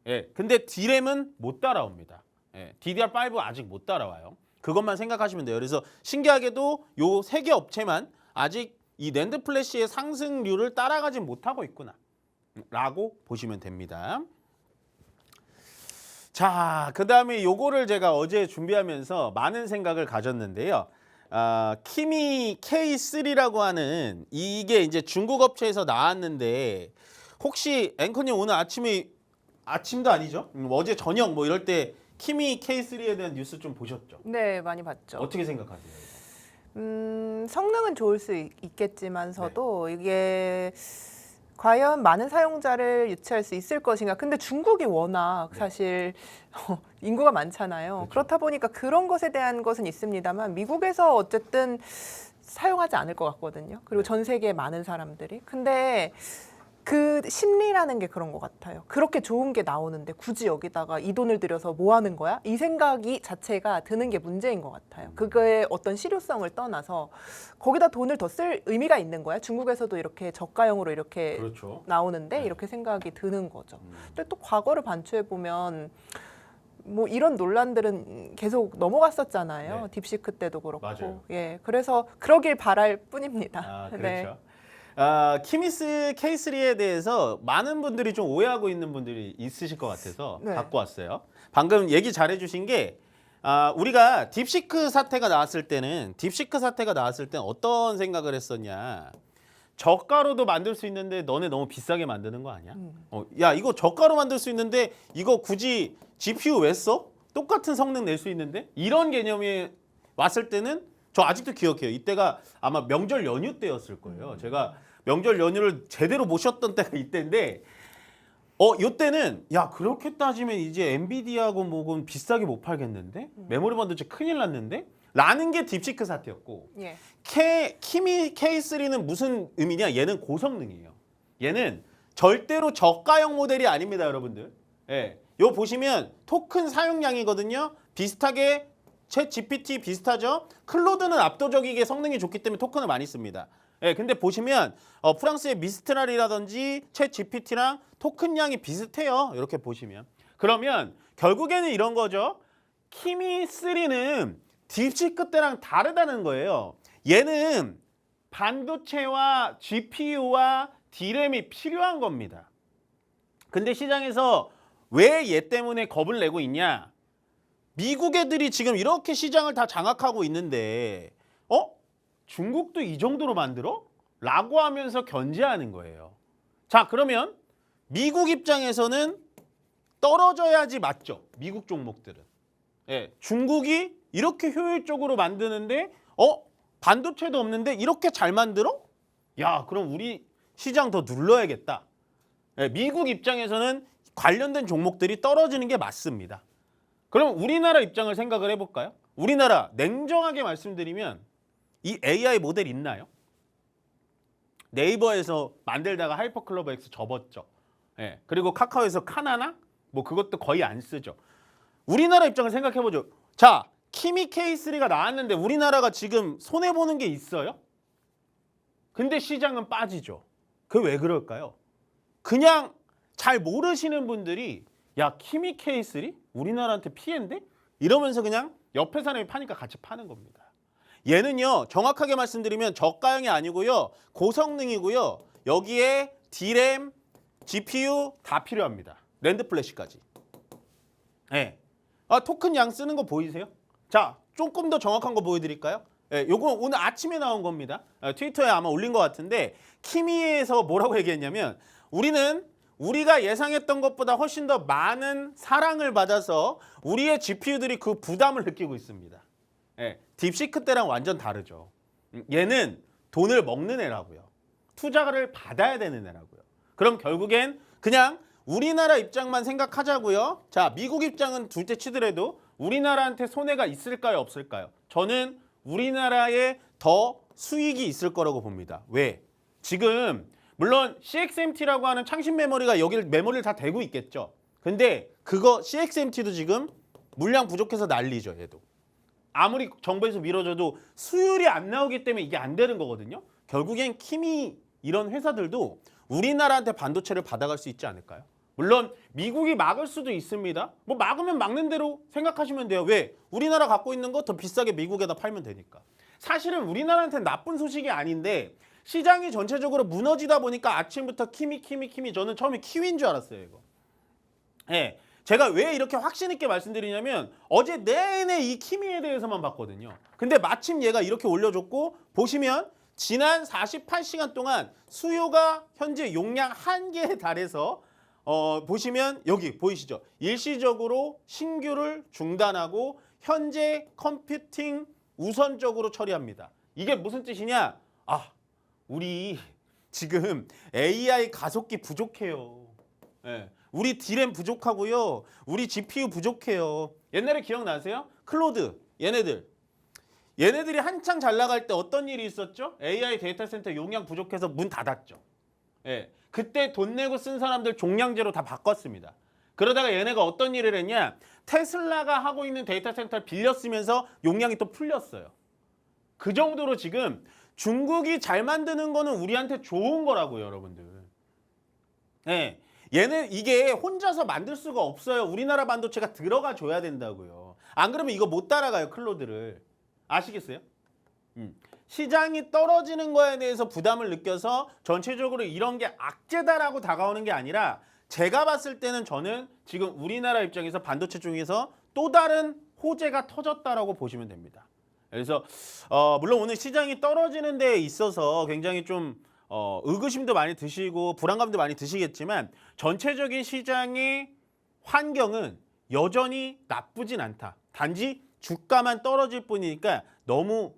예, 근데 디램은 못 따라옵니다. 예, DDR5 아직 못 따라와요. 그것만 생각하시면 돼요. 그래서 신기하게도 요 세 개 업체만 아직 이 낸드 플래시의 상승률을 따라가지 못하고 있구나 라고 보시면 됩니다. 자, 그 다음에 요거를 제가 어제 준비하면서 많은 생각을 가졌는데요. 키미 K3라고 하는 이게 이제 중국 업체에서 나왔는데 혹시 앵커님 오늘 아침도 아니죠? 어제 저녁 뭐 이럴 때 키미 K3에 대한 뉴스 좀 보셨죠? 네, 많이 봤죠. 어떻게 생각하세요? 성능은 좋을 수 있겠지만서도 이게 과연 많은 사용자를 유치할 수 있을 것인가. 근데 중국이 워낙 사실 인구가 많잖아요. 그렇죠. 그렇다 보니까 그런 것에 대한 것은 있습니다만 미국에서 어쨌든 사용하지 않을 것 같거든요. 그리고 전 세계의 많은 사람들이. 근데 그 심리라는 게 그런 것 같아요. 그렇게 좋은 게 나오는데 굳이 여기다가 이 돈을 들여서 뭐 하는 거야? 이 생각이 자체가 드는 게 문제인 것 같아요. 그거의 어떤 실효성을 떠나서 거기다 돈을 더 쓸 의미가 있는 거야? 중국에서도 이렇게 저가형으로 이렇게 그렇죠. 나오는데 네. 이렇게 생각이 드는 거죠. 근데 또 과거를 반추해 보면 뭐 이런 논란들은 계속 넘어갔었잖아요. 네. 딥시크 때도 그렇고. 맞아요. 예, 그래서 그러길 바랄 뿐입니다. 아, 그렇죠. 네. 키미스 K3에 대해서 많은 분들이 좀 오해하고 있는 분들이 있으실 것 같아서 네. 갖고 왔어요. 방금 얘기 잘해주신 게 우리가 딥시크 사태가 나왔을 때는 어떤 생각을 했었냐? 저가로도 만들 수 있는데 너네 너무 비싸게 만드는 거 아니야? 야 이거 저가로 만들 수 있는데 이거 굳이 GPU 왜 써? 똑같은 성능 낼 수 있는데? 이런 개념이 왔을 때는 저 아직도 기억해요. 이때가 아마 명절 연휴 때였을 거예요. 제가 명절 연휴를 제대로 못 쉬었던 때가 이때인데 요때는 야 그렇게 따지면 이제 엔비디아하고 뭐건 비싸게 못 팔겠는데? 메모리 반도체 큰일 났는데? 라는 게 딥시크 사태였고 예. 키미 K3는 무슨 의미냐? 얘는 고성능이에요. 얘는 절대로 저가형 모델이 아닙니다, 여러분들. 예. 요 보시면 토큰 사용량이거든요. 비슷하게 챗 GPT 비슷하죠? 클로드는 압도적이게 성능이 좋기 때문에 토큰을 많이 씁니다. 예, 근데 보시면 프랑스의 미스트랄이라든지 챗 GPT랑 토큰 양이 비슷해요. 이렇게 보시면. 그러면 결국에는 이런 거죠. 키미 3는 딥시크 때랑 다르다는 거예요. 얘는 반도체와 GPU와 D램이 필요한 겁니다. 근데 시장에서 왜 얘 때문에 겁을 내고 있냐? 미국 애들이 지금 이렇게 시장을 다 장악하고 있는데 중국도 이 정도로 만들어? 라고 하면서 견제하는 거예요. 자, 그러면 미국 입장에서는 떨어져야지 맞죠? 미국 종목들은. 예, 중국이 이렇게 효율적으로 만드는데 반도체도 없는데 이렇게 잘 만들어? 야, 그럼 우리 시장 더 눌러야겠다. 예, 미국 입장에서는 관련된 종목들이 떨어지는 게 맞습니다. 그럼 우리나라 입장을 생각을 해볼까요? 우리나라 냉정하게 말씀드리면 이 AI 모델 있나요? 네이버에서 만들다가 하이퍼클로버 X 접었죠. 예, 그리고 카카오에서 카나나? 뭐 그것도 거의 안 쓰죠. 우리나라 입장을 생각해보죠. 자, 키미 K3가 나왔는데 우리나라가 지금 손해보는 게 있어요? 근데 시장은 빠지죠. 그게 왜 그럴까요? 그냥 잘 모르시는 분들이 야 키미 K3? 우리나라한테 피해인데? 이러면서 그냥 옆에 사람이 파니까 같이 파는 겁니다. 얘는요 정확하게 말씀드리면 저가형이 아니고요 고성능이고요 여기에 D램, GPU 다 필요합니다. 랜드 플래시까지. 네. 토큰 양 쓰는 거 보이세요? 자, 조금 더 정확한 거 보여드릴까요? 네, 요거 오늘 아침에 나온 겁니다. 트위터에 아마 올린 것 같은데 키미에서 뭐라고 얘기했냐면 우리가 예상했던 것보다 훨씬 더 많은 사랑을 받아서 우리의 GPU들이 그 부담을 느끼고 있습니다. 네, 딥시크 때랑 완전 다르죠. 얘는 돈을 먹는 애라고요. 투자를 받아야 되는 애라고요. 그럼 결국엔 그냥 우리나라 입장만 생각하자고요. 자, 미국 입장은 둘째 치더라도 우리나라한테 손해가 있을까요, 없을까요? 저는 우리나라에 더 수익이 있을 거라고 봅니다. 왜? 지금 물론 CXMT라고 하는 창신 메모리가 여기 메모리를 다 대고 있겠죠. 근데 그거 CXMT도 지금 물량 부족해서 난리죠, 얘도. 아무리 정부에서 밀어줘도 수율이 안 나오기 때문에 이게 안 되는 거거든요. 결국엔 키미 이런 회사들도 우리나라한테 반도체를 받아갈 수 있지 않을까요? 물론 미국이 막을 수도 있습니다. 뭐 막으면 막는 대로 생각하시면 돼요. 왜? 우리나라 갖고 있는 거 더 비싸게 미국에다 팔면 되니까. 사실은 우리나라한테는 나쁜 소식이 아닌데 시장이 전체적으로 무너지다 보니까 아침부터 키미 저는 처음에 키위인 줄 알았어요, 이거. 예. 제가 왜 이렇게 확신 있게 말씀드리냐면 어제 내내 이 키미에 대해서만 봤거든요. 근데 마침 얘가 이렇게 올려줬고 보시면 지난 48시간 동안 수요가 현재 용량 한계에 달해서 보시면 여기 보이시죠? 일시적으로 신규를 중단하고 현재 컴퓨팅 우선적으로 처리합니다. 이게 무슨 뜻이냐? 우리 지금 AI 가속기 부족해요. 예. 우리 D램 부족하고요. 우리 GPU 부족해요. 옛날에 기억나세요? 클로드 얘네들이 한창 잘 나갈 때 어떤 일이 있었죠? AI 데이터 센터 용량 부족해서 문 닫았죠. 예. 그때 돈 내고 쓴 사람들 종량제로 다 바꿨습니다. 그러다가 얘네가 어떤 일을 했냐? 테슬라가 하고 있는 데이터 센터를 빌려 쓰면서 용량이 또 풀렸어요. 그 정도로 지금 중국이 잘 만드는 거는 우리한테 좋은 거라고요, 여러분들. 예. 얘는 이게 혼자서 만들 수가 없어요. 우리나라 반도체가 들어가 줘야 된다고요. 안 그러면 이거 못 따라가요, 클로드를. 아시겠어요? 시장이 떨어지는 거에 대해서 부담을 느껴서 전체적으로 이런 게 악재다라고 다가오는 게 아니라 제가 봤을 때는 저는 지금 우리나라 입장에서 반도체 중에서 또 다른 호재가 터졌다라고 보시면 됩니다. 그래서 물론 오늘 시장이 떨어지는 데 있어서 굉장히 좀 의구심도 많이 드시고 불안감도 많이 드시겠지만 전체적인 시장의 환경은 여전히 나쁘진 않다. 단지 주가만 떨어질 뿐이니까 너무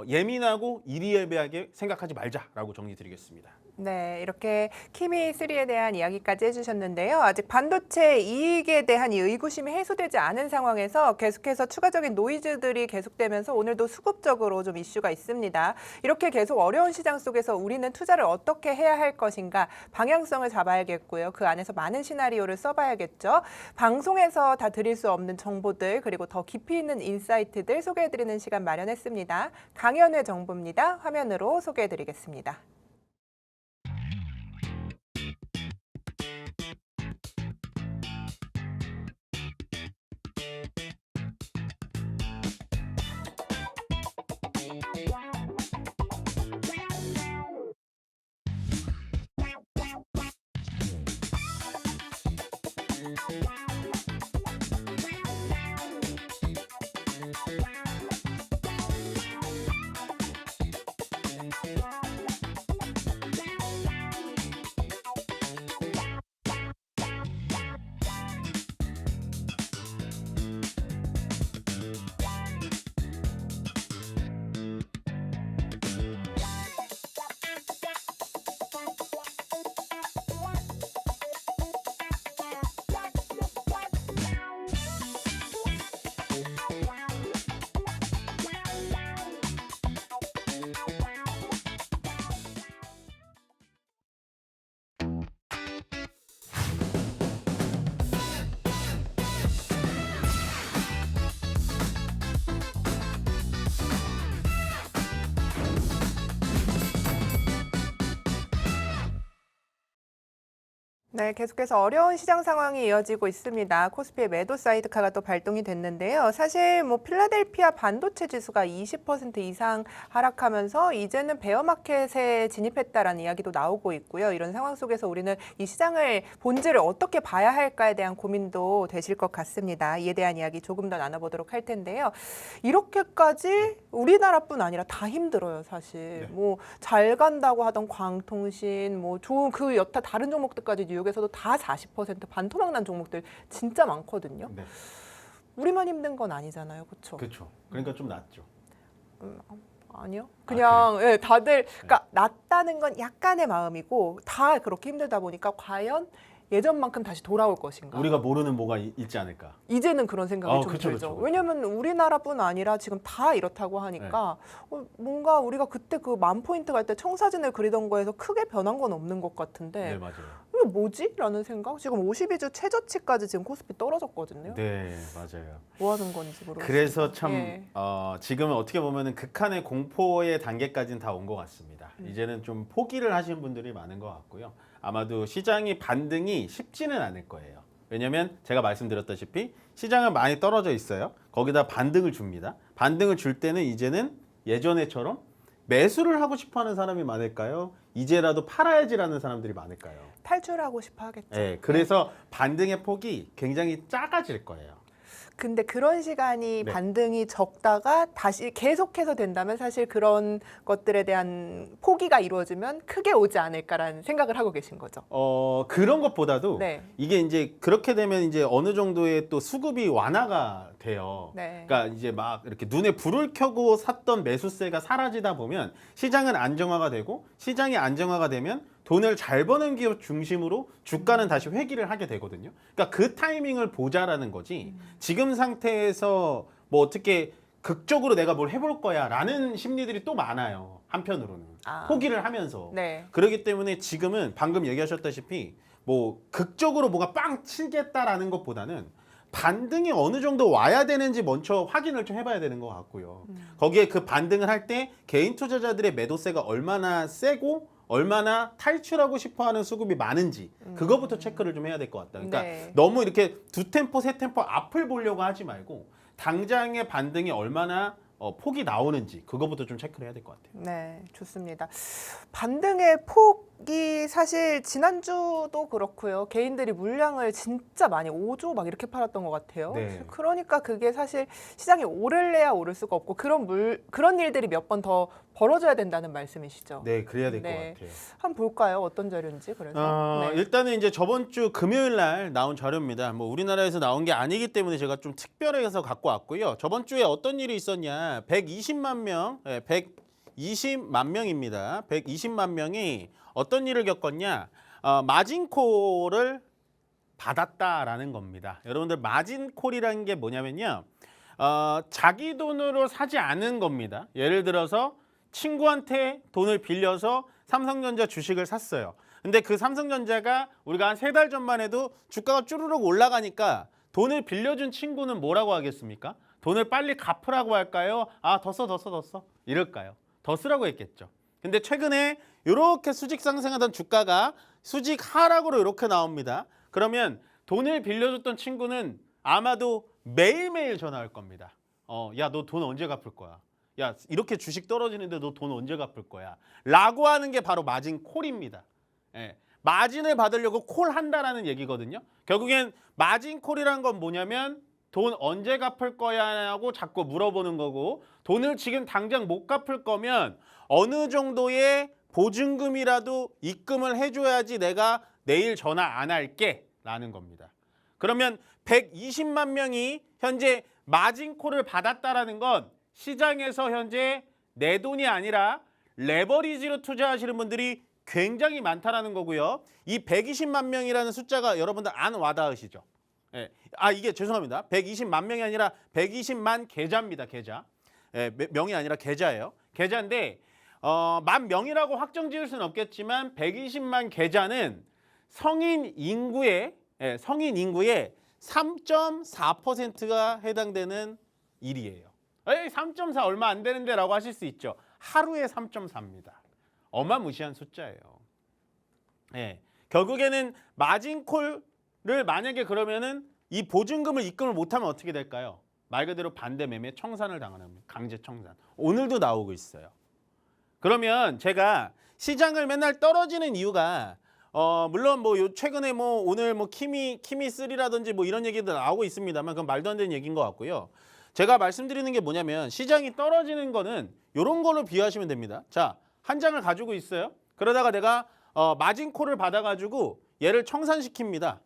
예민하고 이리예비하게 생각하지 말자라고 정리드리겠습니다. 네, 이렇게 키미3에 대한 이야기까지 해주셨는데요. 아직 반도체 이익에 대한 이 의구심이 해소되지 않은 상황에서 계속해서 추가적인 노이즈들이 계속되면서 오늘도 수급적으로 좀 이슈가 있습니다. 이렇게 계속 어려운 시장 속에서 우리는 투자를 어떻게 해야 할 것인가 방향성을 잡아야겠고요. 그 안에서 많은 시나리오를 써봐야겠죠. 방송에서 다 드릴 수 없는 정보들 그리고 더 깊이 있는 인사이트들 소개해드리는 시간 마련했습니다. 강연회 정보입니다. 화면으로 소개해드리겠습니다. 네, 계속해서 어려운 시장 상황이 이어지고 있습니다. 코스피의 매도 사이드카가 또 발동이 됐는데요. 사실 뭐 필라델피아 반도체 지수가 20% 이상 하락하면서 이제는 베어마켓에 진입했다라는 이야기도 나오고 있고요. 이런 상황 속에서 우리는 이 시장을 본질을 어떻게 봐야 할까에 대한 고민도 되실 것 같습니다. 이에 대한 이야기 조금 더 나눠보도록 할 텐데요. 이렇게까지 우리나라뿐 아니라 다 힘들어요, 사실. 네. 뭐 잘 간다고 하던 광통신, 뭐 좋은 그 여타 다른 종목들까지 뉴욕에서도 다 40% 반토막난 종목들 진짜 많거든요. 네, 우리만 힘든 건 아니잖아요, 그렇죠? 그렇죠. 그러니까 좀 낫죠. 아니요. 그냥 예, 다들 그러니까 낫다는 건 약간의 마음이고 다 그렇게 힘들다 보니까 과연 예전만큼 다시 돌아올 것인가? 우리가 모르는 뭐가 있지 않을까. 이제는 그런 생각이 좀 그쵸, 들죠. 그쵸. 왜냐하면 우리나라뿐 아니라 지금 다 이렇다고 하니까 뭔가 우리가 그때 그 10,000포인트 갈 때 청사진을 그리던 거에서 크게 변한 건 없는 것 같은데 네, 맞아요. 이게 뭐지? 라는 생각? 지금 52주 최저치까지 지금 코스피 떨어졌거든요. 네, 맞아요. 뭐 하는 건지 모르겠어요. 그래서 참 예. 지금은 어떻게 보면은 극한의 공포의 단계까지는 다 온 것 같습니다. 이제는 좀 포기를 하신 분들이 많은 것 같고요. 아마도 시장이 반등이 쉽지는 않을 거예요. 왜냐하면 제가 말씀드렸다시피 시장은 많이 떨어져 있어요. 거기다 반등을 줍니다. 반등을 줄 때는 이제는 예전에처럼 매수를 하고 싶어하는 사람이 많을까요? 이제라도 팔아야지라는 사람들이 많을까요? 탈출하고 싶어 하겠죠. 네, 그래서 반등의 폭이 굉장히 작아질 거예요. 근데 그런 시간이 네. 반등이 적다가 다시 계속해서 된다면 사실 그런 것들에 대한 포기가 이루어지면 크게 오지 않을까라는 생각을 하고 계신 거죠. 그런 것보다도 네. 이게 이제 그렇게 되면 이제 어느 정도의 또 수급이 완화가 돼요. 네. 그러니까 이제 막 이렇게 눈에 불을 켜고 샀던 매수세가 사라지다 보면 시장은 안정화가 되고 시장이 안정화가 되면 돈을 잘 버는 기업 중심으로 주가는 다시 회귀를 하게 되거든요. 그러니까 그 타이밍을 보자라는 거지. 지금 상태에서 뭐 어떻게 극적으로 내가 뭘 해볼 거야라는 심리들이 또 많아요. 한편으로는 포기를 하면서. 네. 그렇기 때문에 지금은 방금 얘기하셨다시피 뭐 극적으로 뭐가 빵 치겠다라는 것보다는 반등이 어느 정도 와야 되는지 먼저 확인을 좀 해봐야 되는 것 같고요. 거기에 그 반등을 할 때 개인 투자자들의 매도세가 얼마나 세고 얼마나 탈출하고 싶어하는 수급이 많은지 그거부터 체크를 좀 해야 될 것 같다. 그러니까 네. 너무 이렇게 두 템포 세 템포 앞을 보려고 하지 말고 당장의 반등이 얼마나 폭이 나오는지 그거부터 좀 체크를 해야 될 것 같아요. 네, 좋습니다. 반등의 폭이 사실 지난주도 그렇고요. 개인들이 물량을 진짜 많이 5조 막 이렇게 팔았던 것 같아요. 네. 그러니까 그게 사실 시장이 오를래야 오를 수가 없고 그런 일들이 몇 번 더 벌어져야 된다는 말씀이시죠. 네, 그래야 될 것 네. 같아요. 한번 볼까요? 어떤 자료인지 그래서. 네. 일단은 이제 저번 주 금요일 날 나온 자료입니다. 뭐 우리나라에서 나온 게 아니기 때문에 제가 좀 특별해서 갖고 왔고요. 저번 주에 어떤 일이 있었냐? 120만 명, 120만 명입니다. 120만 명이 어떤 일을 겪었냐? 마진콜을 받았다라는 겁니다. 여러분들 마진콜이라는 게 뭐냐면요. 자기 돈으로 사지 않은 겁니다. 예를 들어서 친구한테 돈을 빌려서 삼성전자 주식을 샀어요. 근데 그 삼성전자가 우리가 한 3달 전만 해도 주가가 쭈르륵 올라가니까 돈을 빌려준 친구는 뭐라고 하겠습니까? 돈을 빨리 갚으라고 할까요? 아, 더 써. 이럴까요? 더 쓰라고 했겠죠. 근데 최근에 이렇게 수직 상승하던 주가가 수직 하락으로 이렇게 나옵니다. 그러면 돈을 빌려줬던 친구는 아마도 매일매일 전화할 겁니다. 야, 너 돈 언제 갚을 거야? 야, 이렇게 주식 떨어지는데 너 돈 언제 갚을 거야? 라고 하는 게 바로 마진 콜입니다. 예, 마진을 받으려고 콜한다라는 얘기거든요. 결국엔 마진 콜이란 건 뭐냐면 돈 언제 갚을 거야라고 자꾸 물어보는 거고, 돈을 지금 당장 못 갚을 거면 어느 정도의 보증금이라도 입금을 해줘야지 내가 내일 전화 안 할게 라는 겁니다. 그러면 120만 명이 현재 마진콜을 받았다라는 건 시장에서 현재 내 돈이 아니라 레버리지로 투자하시는 분들이 굉장히 많다라는 거고요. 이 120만 명이라는 숫자가 여러분들 안 와닿으시죠? 예. 이게 죄송합니다. 120만 명이 아니라 120만 계좌입니다. 계좌. 예, 명이 아니라 계좌예요. 계좌인데 만 명이라고 확정 지을 수는 없겠지만 120만 계좌는 성인 인구의 3.4%가 해당되는 일이에요. 3.4 얼마 안 되는데 라고 하실 수 있죠. 하루에 3.4입니다. 어마무시한 숫자예요. 예, 결국에는 마진콜을 만약에 그러면은 이 보증금을 입금을 못하면 어떻게 될까요? 말 그대로 반대 매매 청산을 당하는 강제 청산. 오늘도 나오고 있어요. 그러면 제가 시장을 맨날 떨어지는 이유가 물론 뭐 최근에 뭐 오늘 뭐 키미 3라든지 뭐 이런 얘기도 나오고 있습니다만 그건 말도 안 되는 얘기인 것 같고요. 제가 말씀드리는 게 뭐냐면 시장이 떨어지는 거는 이런 걸로 비유하시면 됩니다. 자, 한 장을 가지고 있어요. 그러다가 내가 마진콜을 받아가지고 얘를 청산시킵니다.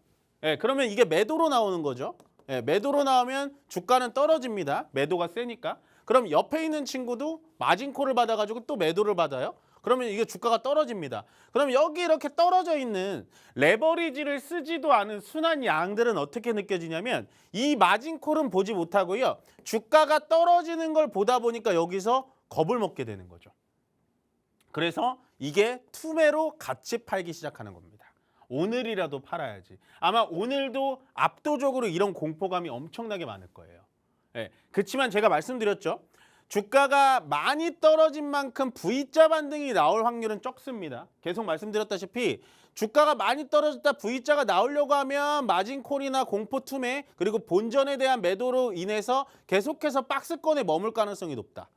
예, 그러면 이게 매도로 나오는 거죠. 예, 매도로 나오면 주가는 떨어집니다. 매도가 세니까. 그럼 옆에 있는 친구도 마진콜을 받아가지고 또 매도를 받아요. 그러면 이게 주가가 떨어집니다. 그럼 여기 이렇게 떨어져 있는 레버리지를 쓰지도 않은 순한 양들은 어떻게 느껴지냐면 이 마진콜은 보지 못하고요. 주가가 떨어지는 걸 보다 보니까 여기서 겁을 먹게 되는 거죠. 그래서 이게 투매로 같이 팔기 시작하는 겁니다. 오늘이라도 팔아야지. 아마 오늘도 압도적으로 이런 공포감이 엄청나게 많을 거예요. 예, 그렇지만 제가 말씀드렸죠. 주가가 많이 떨어진 만큼 V자 반등이 나올 확률은 적습니다. 계속 말씀드렸다시피 주가가 많이 떨어졌다 V자가 나오려고 하면 마진콜이나 공포 투매 그리고 본전에 대한 매도로 인해서 계속해서 박스권에 머물 가능성이 높다.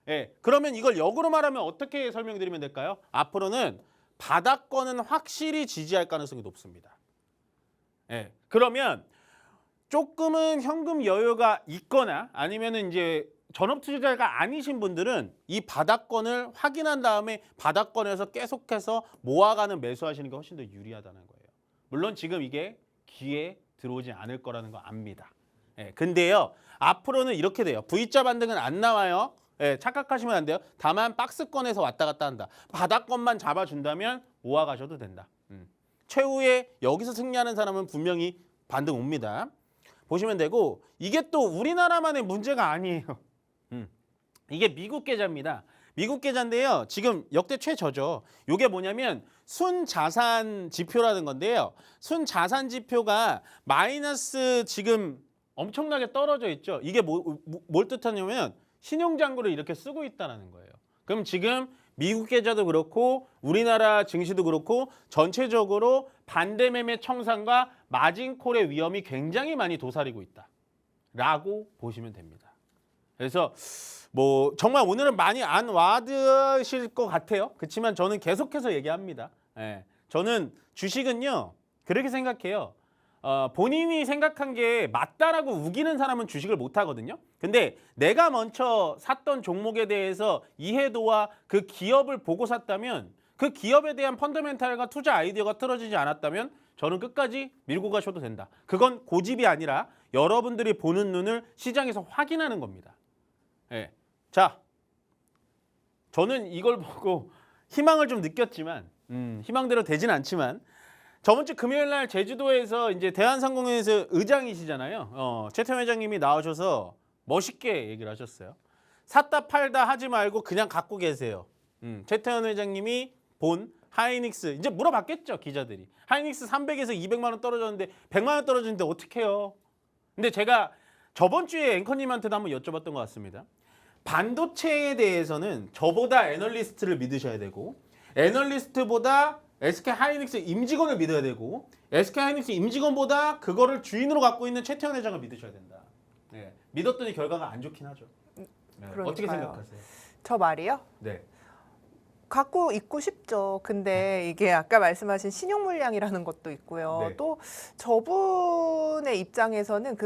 예, 그러면 이걸 역으로 말하면 어떻게 설명드리면 될까요? 앞으로는 바닥권은 확실히 지지할 가능성이 높습니다. 예, 그러면 조금은 현금 여유가 있거나 아니면은 이제 전업 투자자가 아니신 분들은 이 바닥권을 확인한 다음에 바닥권에서 계속해서 모아가는 매수하시는 게 훨씬 더 유리하다는 거예요. 물론 지금 이게 귀에 들어오지 않을 거라는 거 압니다. 예, 근데요 앞으로는 이렇게 돼요. V자 반등은 안 나와요. 예, 착각하시면 안 돼요. 다만 박스권에서 왔다 갔다 한다. 바닥권만 잡아준다면 모아가셔도 된다. 최후에 여기서 승리하는 사람은 분명히 반등 옵니다. 보시면 되고 이게 또 우리나라만의 문제가 아니에요. 이게 미국 계좌입니다. 미국 계좌인데요. 지금 역대 최저죠. 이게 뭐냐면 순자산 지표라는 건데요. 순자산 지표가 마이너스 지금 엄청나게 떨어져 있죠. 이게 뭘 뜻하냐면 신용잔고를 이렇게 쓰고 있다는 거예요. 그럼 지금 미국 계좌도 그렇고 우리나라 증시도 그렇고 전체적으로 반대매매 청산과 마진콜의 위험이 굉장히 많이 도사리고 있다라고 보시면 됩니다. 그래서 뭐 정말 오늘은 많이 안 와드실 것 같아요. 그렇지만 저는 계속해서 얘기합니다. 예, 저는 주식은요 그렇게 생각해요. 본인이 생각한 게 맞다라고 우기는 사람은 주식을 못 하거든요. 근데 내가 먼저 샀던 종목에 대해서 이해도와 그 기업을 보고 샀다면 그 기업에 대한 펀더멘탈과 투자 아이디어가 틀어지지 않았다면 저는 끝까지 밀고 가셔도 된다. 그건 고집이 아니라 여러분들이 보는 눈을 시장에서 확인하는 겁니다. 예. 자, 저는 이걸 보고 희망을 좀 느꼈지만 희망대로 되진 않지만 저번 주 금요일 날 제주도에서 이제 대한상공회에서 의장이시잖아요. 최태원 회장님이 나오셔서 멋있게 얘기를 하셨어요. 샀다 팔다 하지 말고 그냥 갖고 계세요. 최태원 회장님이 본 하이닉스 이제 물어봤겠죠, 기자들이. 하이닉스 300에서 200만 원 떨어졌는데 100만 원 떨어졌는데 어떡해요? 근데 제가 저번 주에 앵커님한테도 한번 여쭤봤던 것 같습니다. 반도체에 대해서는 저보다 애널리스트를 믿으셔야 되고 애널리스트보다 SK 하이닉스 임직원을 믿어야 되고 SK 하이닉스 임직원보다 그거를 주인으로 갖고 있는 최태원 회장을 믿으셔야 된다. 네. 믿었더니 결과가 안 좋긴 하죠. 네. 어떻게 생각하세요? 저 말이요? 네. 갖고 있고 싶죠. 근데 이게 아까 말씀하신 신용 물량이라는 것도 있고요. 네. 또 저분의 입장에서는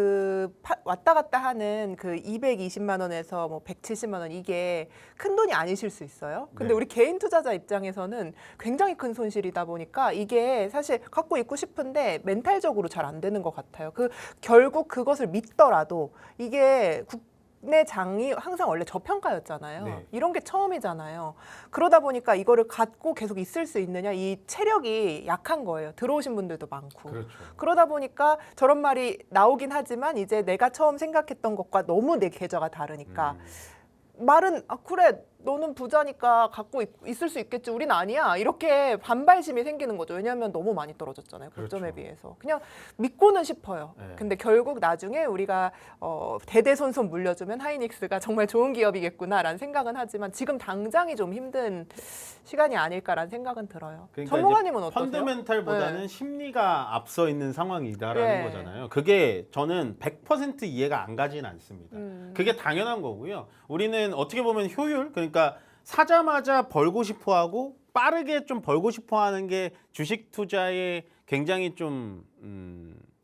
왔다 갔다 하는 그 220만 원에서 뭐 170만 원 이게 큰 돈이 아니실 수 있어요. 근데 네. 우리 개인 투자자 입장에서는 굉장히 큰 손실이다 보니까 이게 사실 갖고 있고 싶은데 멘탈적으로 잘 안 되는 것 같아요. 결국 그것을 믿더라도 이게 내 장이 항상 원래 저평가였잖아요. 네. 이런 게 처음이잖아요. 그러다 보니까 이거를 갖고 계속 있을 수 있느냐 이 체력이 약한 거예요. 들어오신 분들도 많고. 그렇죠. 그러다 보니까 저런 말이 나오긴 하지만 이제 내가 처음 생각했던 것과 너무 내 계좌가 다르니까 말은 그래 너는 부자니까 갖고 있을 수 있겠지 우린 아니야 이렇게 반발심이 생기는 거죠. 왜냐하면 너무 많이 떨어졌잖아요. 고점에 그렇죠. 비해서 그냥 믿고는 싶어요. 네. 근데 결국 나중에 우리가 대대손손 물려주면 하이닉스가 정말 좋은 기업이겠구나라는 생각은 하지만 지금 당장이 좀 힘든 시간이 아닐까라는 생각은 들어요. 그러니까 전문가님은 어떠세요? 펀더멘탈보다는 네. 심리가 앞서 있는 상황이다라는 네. 거잖아요. 그게 저는 100% 이해가 안 가지는 않습니다. 그게 당연한 거고요. 우리는 어떻게 보면 효율, 그러니까 사자마자 벌고 싶어하고 빠르게 좀 벌고 싶어하는 게 주식 투자의 굉장히 좀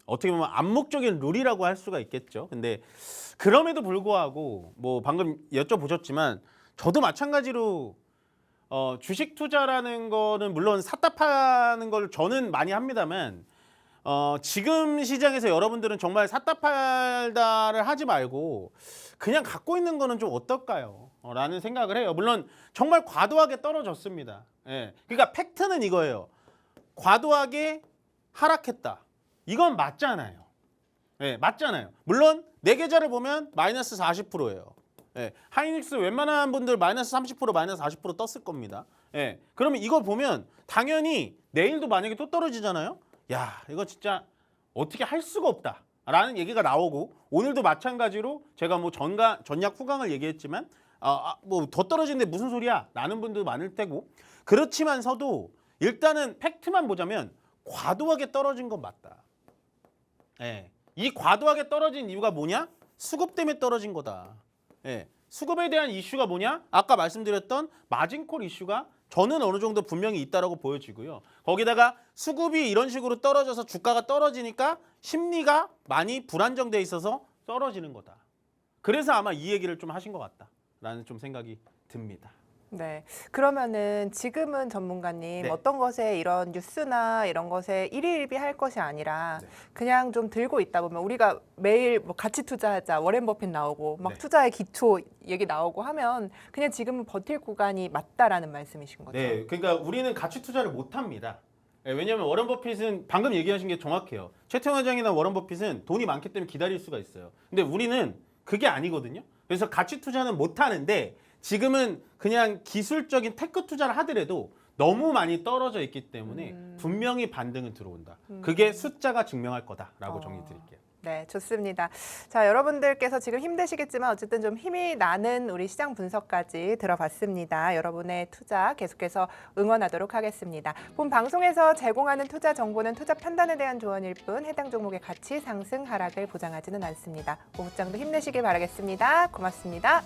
어떻게 보면 암묵적인 룰이라고 할 수가 있겠죠. 근데 그럼에도 불구하고 뭐 방금 여쭤보셨지만 저도 마찬가지로 주식 투자라는 거는 물론 샀다 파는 걸 저는 많이 합니다만 지금 시장에서 여러분들은 정말 샀다 팔다를 하지 말고 그냥 갖고 있는 거는 좀 어떨까요? 라는 생각을 해요. 물론 정말 과도하게 떨어졌습니다. 예. 그러니까 팩트는 이거예요. 과도하게 하락했다. 이건 맞잖아요. 예, 맞잖아요. 물론 내 계좌를 보면 마이너스 40%예요. 예, 하이닉스 웬만한 분들 마이너스 30% 마이너스 40% 떴을 겁니다. 예, 그러면 이거 보면 당연히 내일도 만약에 또 떨어지잖아요. 야, 이거 진짜 어떻게 할 수가 없다 라는 얘기가 나오고 오늘도 마찬가지로 제가 뭐 전약 후강을 얘기했지만 뭐 더 떨어지는데 무슨 소리야 라는 분도 많을 테고 그렇지만서도 일단은 팩트만 보자면 과도하게 떨어진 건 맞다. 예, 이 과도하게 떨어진 이유가 뭐냐? 수급 때문에 떨어진 거다. 예, 수급에 대한 이슈가 뭐냐? 아까 말씀드렸던 마진콜 이슈가 저는 어느 정도 분명히 있다라고 보여지고요. 거기다가 수급이 이런 식으로 떨어져서 주가가 떨어지니까 심리가 많이 불안정돼 있어서 떨어지는 거다. 그래서 아마 이 얘기를 좀 하신 것 같다라는 좀 생각이 듭니다. 네. 그러면은 지금은 전문가님 네. 어떤 것에 이런 뉴스나 이런 것에 일희일비할 것이 아니라 네. 그냥 좀 들고 있다 보면 우리가 매일 뭐 가치 투자하자 워렌 버핏 나오고 막 네. 투자의 기초 얘기 나오고 하면 그냥 지금은 버틸 구간이 맞다라는 말씀이신 거죠. 네, 그러니까 우리는 가치 투자를 못 합니다. 예, 왜냐하면 워런 버핏은 방금 얘기하신 게 정확해요. 최태원 회장이나 워런 버핏은 돈이 많기 때문에 기다릴 수가 있어요. 근데 우리는 그게 아니거든요. 그래서 가치 투자는 못 하는데 지금은 그냥 기술적인 테크 투자를 하더라도 너무 많이 떨어져 있기 때문에 분명히 반등은 들어온다. 그게 숫자가 증명할 거다라고 정리 드릴게요. 네, 좋습니다. 자, 여러분들께서 지금 힘드시겠지만 어쨌든 좀 힘이 나는 우리 시장 분석까지 들어봤습니다. 여러분의 투자 계속해서 응원하도록 하겠습니다. 본 방송에서 제공하는 투자 정보는 투자 판단에 대한 조언일 뿐 해당 종목의 가치 상승 하락을 보장하지는 않습니다. 오후장도 힘내시길 바라겠습니다. 고맙습니다.